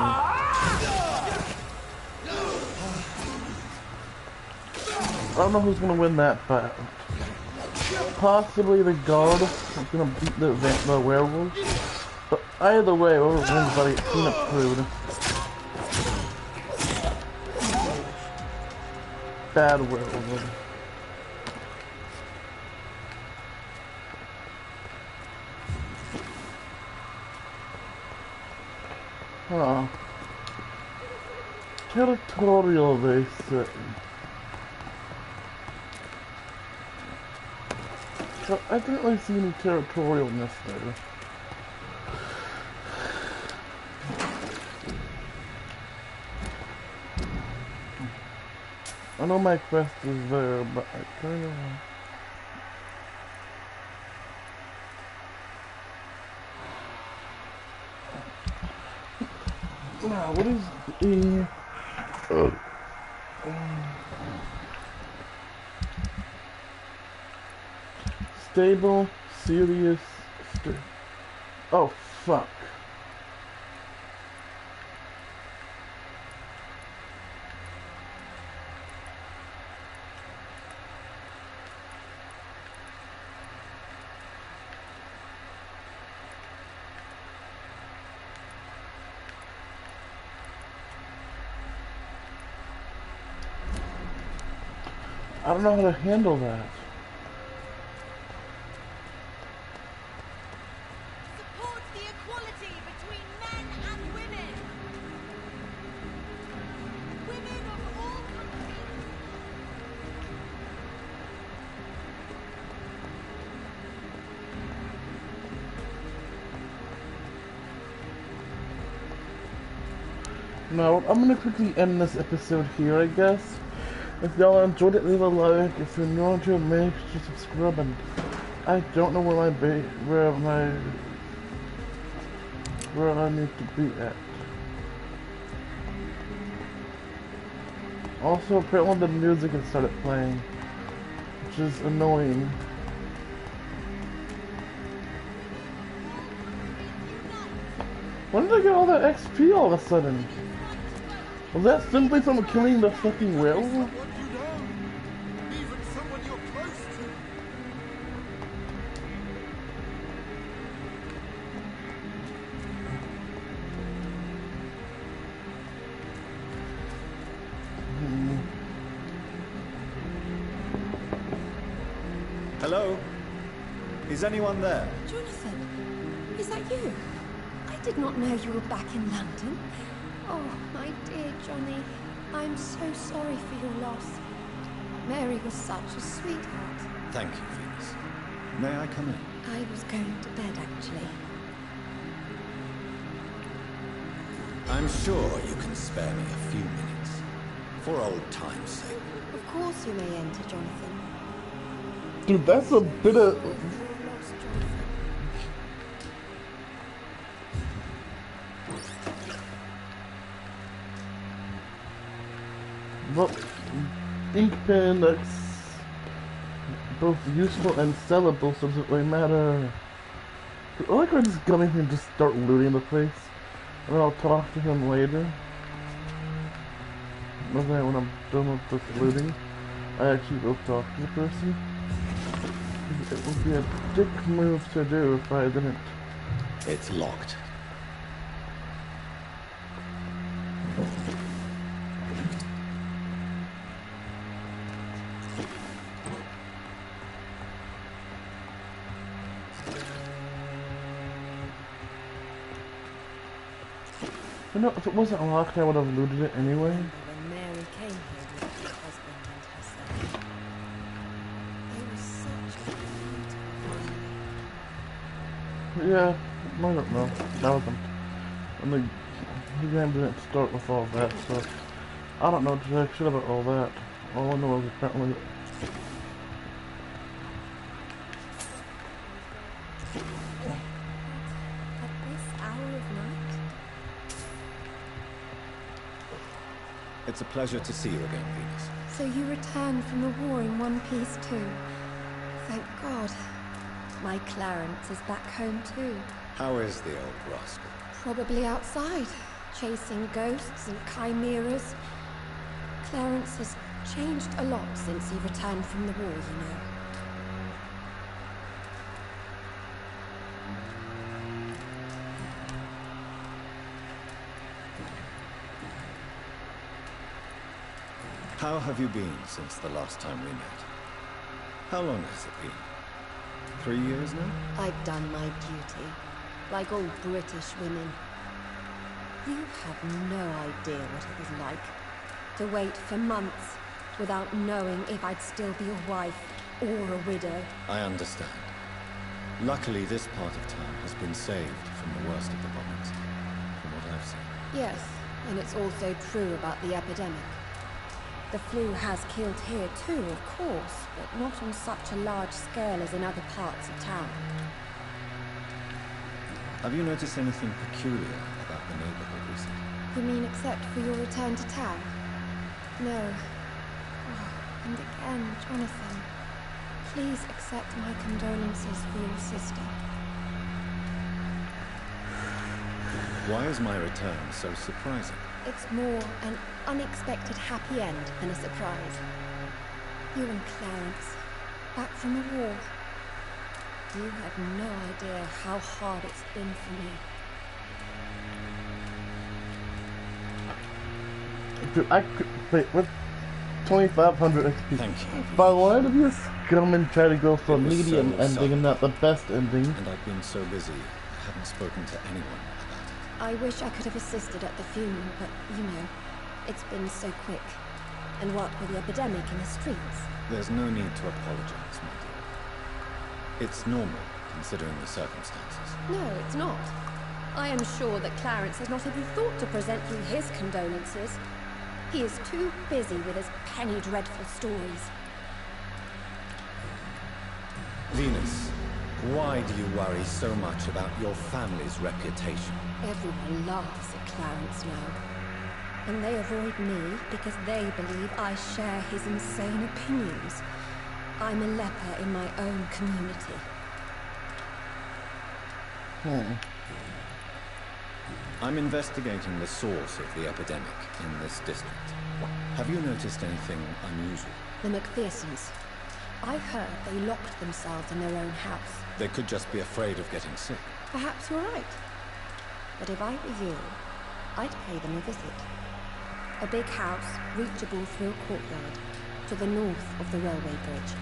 I don't know who's gonna win that fight. Possibly the guard is gonna beat the werewolf. But either way, whoever wins by peanut food. Bad werewolf. Huh. Territorial, they say. So I didn't really see any territorialness there. I know my quest is there, but I kind of... Now, what is the... Stable, serious... Oh, fuck. I don't know how to handle that. Support the equality between men and women. Women of all countries. No, I'm gonna quickly end this episode here, I guess. If y'all enjoyed it, leave a like. If you're new to it, make sure to subscribe. And I don't know where I need to be at. Also, apparently the music has started playing, which is annoying. When did I get all that XP all of a sudden? Was that simply from killing the fucking whale? Hello? Is anyone there? Jonathan, is that you? I did not know you were back in London. Oh, my dear Johnny, I'm so sorry for your loss. Mary was such a sweetheart. Thank you, Venus. May I come in? I was going to bed, actually. I'm sure you can spare me a few minutes. For old time's sake. Of course you may enter, Jonathan. Dude, that's a bit of... Look, ink pen that's both useful and sellable, so does it really matter? I like I just come in here and just start looting the place, and then I'll talk to him later. And then when I'm done with this looting, I actually will talk to the person. It would be a dick move to do if I didn't. It's locked. You know, if it wasn't locked, I would have looted it anyway. When Mary came here with her husband and her son, they were such a Yeah, I don't know. That wasn't. And the game didn't start with all that, so I don't know jack shit about all that. All I know is apparently. At this hour of night? It's a pleasure to see you again, Venus. So you returned from the war in one piece too. Thank God. My Clarence is back home too. How is the old rascal? Probably outside, chasing ghosts and chimeras. Clarence has changed a lot since he returned from the war, you know. How have you been since the last time we met? How long has it been? 3 years now? I've done my duty, like all British women. You have no idea what it was like to wait for months without knowing if I'd still be a wife or a widow. I understand. Luckily, this part of town has been saved from the worst of the bombings, from what I've seen. Yes, and it's also true about the epidemic. The flu has killed here too, of course, but not on such a large scale as in other parts of town. Have you noticed anything peculiar about the neighborhood recently? You mean except for your return to town? No. Oh, and again, Jonathan. Please accept my condolences for your sister. Why is my return so surprising? It's more an unexpected happy end than a surprise. You and Clarence, back from the war. You have no idea how hard it's been for me. Dude, I could wait with 2,500 XP. Thank you. If I wanted to be a scum and try to go for a medium ending sudden. and not the best ending. And I've been so busy, I haven't spoken to anyone about it. I wish I could have assisted at the funeral, but, you know, it's been so quick. And what with the epidemic in the streets. There's no need to apologize, my dear. It's normal, considering the circumstances. No, it's not. I am sure that Clarence has not even thought to present you his condolences. He is too busy with his penny dreadful stories. Venus, why do you worry so much about your family's reputation? Everyone laughs at Clarence now. And they avoid me because they believe I share his insane opinions. I'm a leper in my own community. I'm investigating the source of the epidemic in this district. Have you noticed anything unusual? The McPhersons. I've heard they locked themselves in their own house. They could just be afraid of getting sick. Perhaps you're right. But if I were you, I'd pay them a visit. A big house, reachable through a courtyard, to the north of the railway bridge.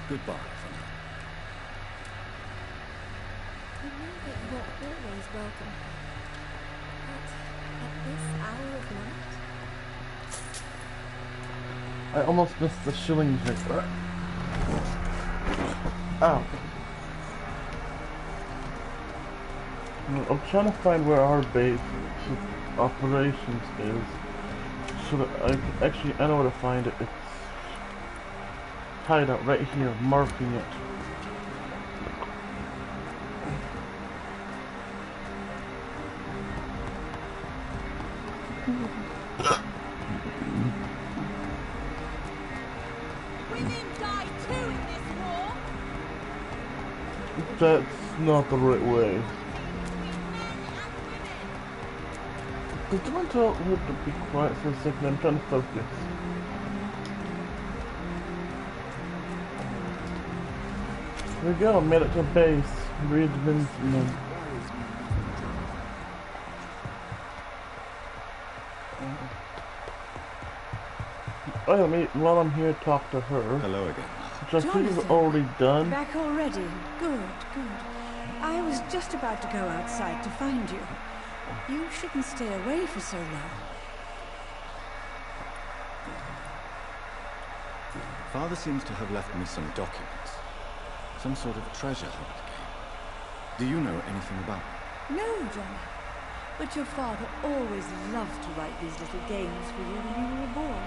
Goodbye for now. I know that you're always welcome. But at this hour of night? I almost missed the shilling trick. Ow. I'm trying to find where our base of operations is. So that I know where to find it. It's hideout right here, marking it. Women die too in this war. That's not the right way. Could someone tell her to be quiet for a second? I'm trying to focus. There we go, made it to base. Read Vincent. Oh, let me, while I'm here, talk to her. Hello again. Which I think is already done. Back already. Good, good. I was just about to go outside to find you. You shouldn't stay away for so long. Father seems to have left me some documents. Some sort of treasure hunt game. Do you know anything about it? No, Johnny. But your father always loved to write these little games for you when you were a boy.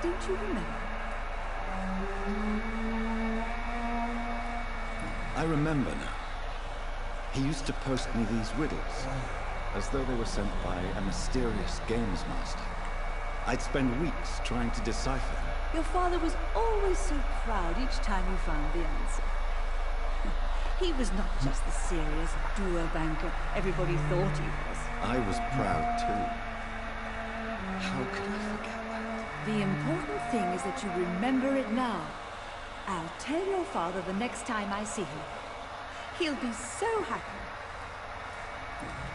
Don't you remember? I remember now. He used to post me these riddles, as though they were sent by a mysterious games master. I'd spend weeks trying to decipher them. Your father was always so proud each time you found the answer. He was not just the serious doer banker everybody thought he was. I was proud too. How could I forget that? The important thing is that you remember it now. I'll tell your father the next time I see him. He'll be so happy.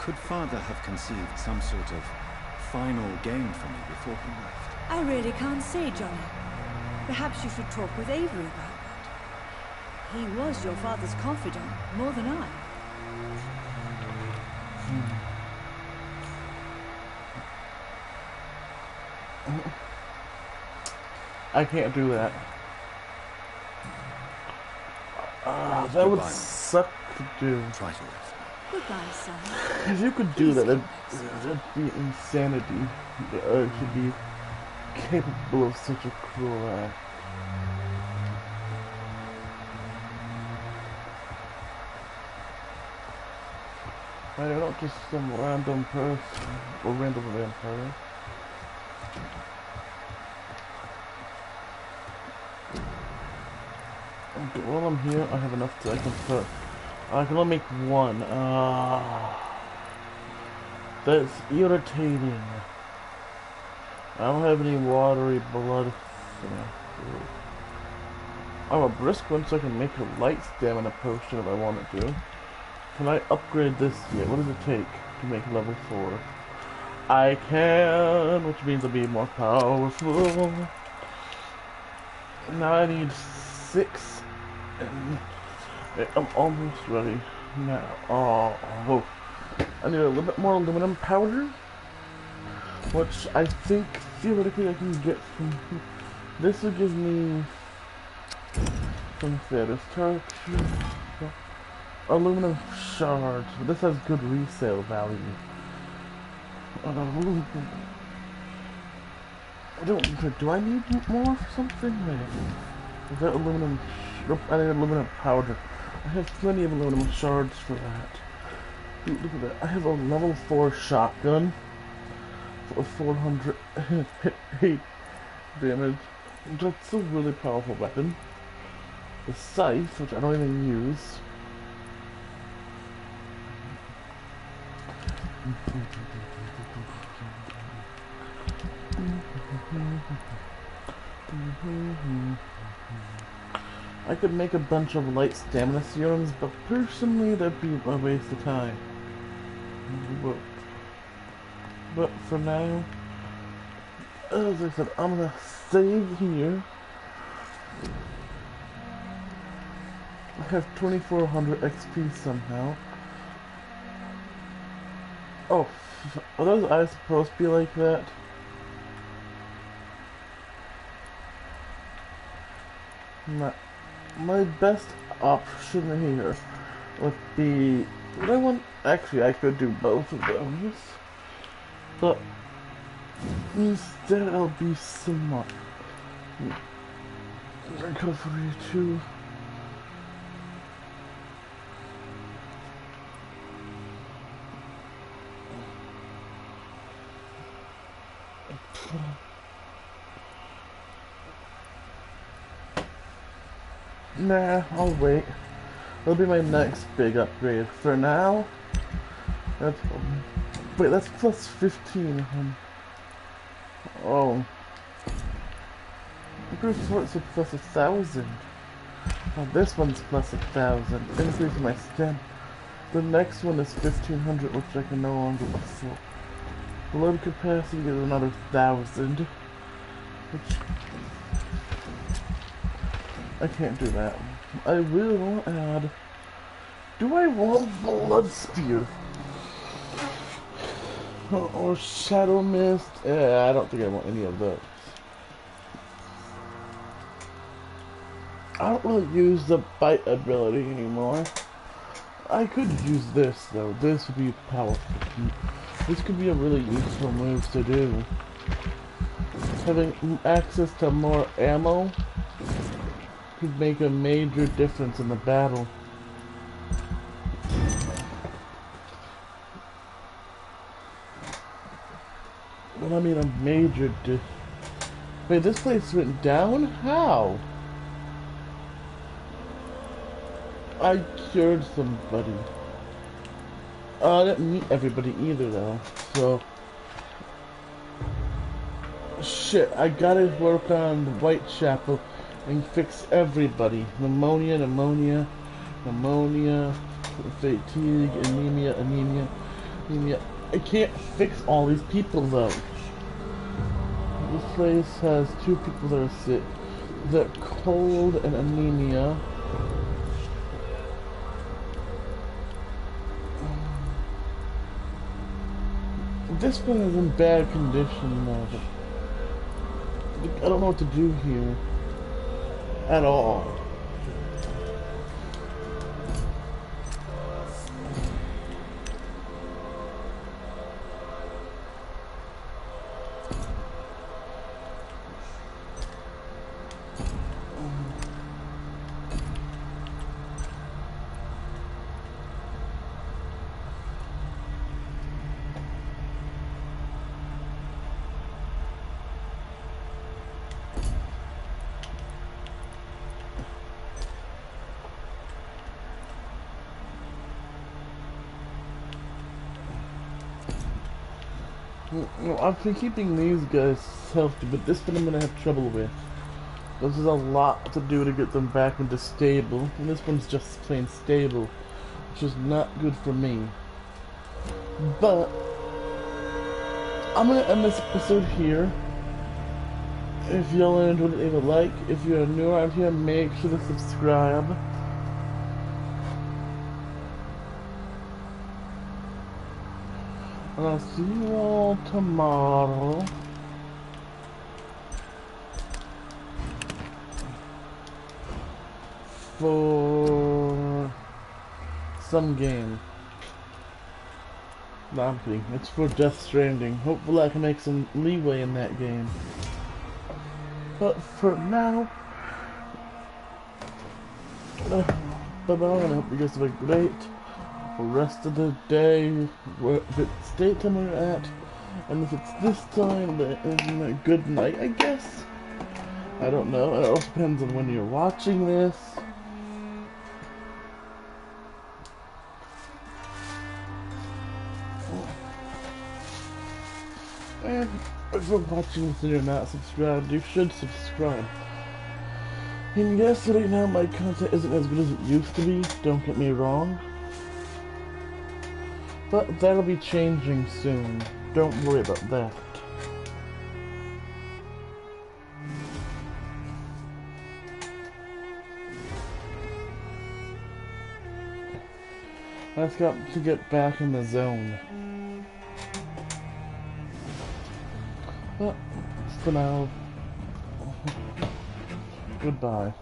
Could Father have conceived some sort of final game for me before he left? I really can't say, Johnny. Perhaps you should talk with Avery about that. He was your father's confidant, more than I. I can't do that. That would suck to do. Try to rest. Goodbye, son. If you could do that, that'd be insanity. To be capable of such a cruel act. You're not just some random person or random vampire. Okay, while I'm here, I have enough to I can only make one. That's irritating. I don't have any watery blood. I'm a brisk one, so I can make a light stamina potion if I wanted to. Can I upgrade this yet? What does it take to make level 4? I can, which means I'll be more powerful. Now I need 6. And I'm almost ready now. Oh, I need a little bit more aluminum powder, which I think theoretically I can get from. This will give me some satisfaction. Aluminum shards. This has good resale value. Do I need more for something? Is that aluminum? Nope, I need aluminum powder. I have plenty of aluminum shards for that. Dude, look at that. I have a level 4 shotgun for 400 hit damage. That's a really powerful weapon. The scythe, which I don't even use. I could make a bunch of light stamina serums, but personally that'd be a waste of time. But for now, as I said, I'm gonna save here. I have 2400 XP somehow. Oh, are those eyes supposed to be like that? My best option here would be, would I want, actually I could do both of those, but instead I'll be somewhat recovery too. Nah, I'll wait. That'll be my next big upgrade. For now, that's... Wait, that's plus 15. Oh. I'm pretty sure it's a plus 1,000. Oh, this one's plus 1,000. Increasing my stem. The next one is 1,500, which I can no longer afford. Blood capacity is another 1,000. Which... I can't do that. I will add... Do I want Blood Spear? Or Shadow Mist? I don't think I want any of those. I don't really use the Bite ability anymore. I could use this though. This would be powerful. This could be a really useful move to do. Having access to more ammo could make a major difference in the battle. Well, I mean a major Wait, this place went down? How? I cured somebody. I didn't meet everybody either though, so... Shit, I gotta work on the Whitechapel and fix everybody. Pneumonia, fatigue, anemia. I can't fix all these people though. This place has 2 people that are sick. They're cold and anemia. This one is in bad condition though. I don't know what to do here. At all. Well, I've been keeping these guys healthy, but this one I'm gonna have trouble with. This is a lot to do to get them back into stable, and this one's just plain stable, which is not good for me. But I'm gonna end this episode here. If y'all enjoyed it, leave a like. If you're new around here, make sure to subscribe. And I'll see you all tomorrow for some game. No, I'm kidding. It's for Death Stranding. Hopefully I can make some leeway in that game. But for now, bye-bye, and I hope you guys have a great rest of the day, if it's daytime where you're at, and if it's this time, then a good night, I guess. I don't know. It also depends on when you're watching this. And if you're watching this and you're not subscribed, you should subscribe. And yes, right now my content isn't as good as it used to be, don't get me wrong. But that'll be changing soon. Don't worry about that. I've got to get back in the zone. But for now, goodbye.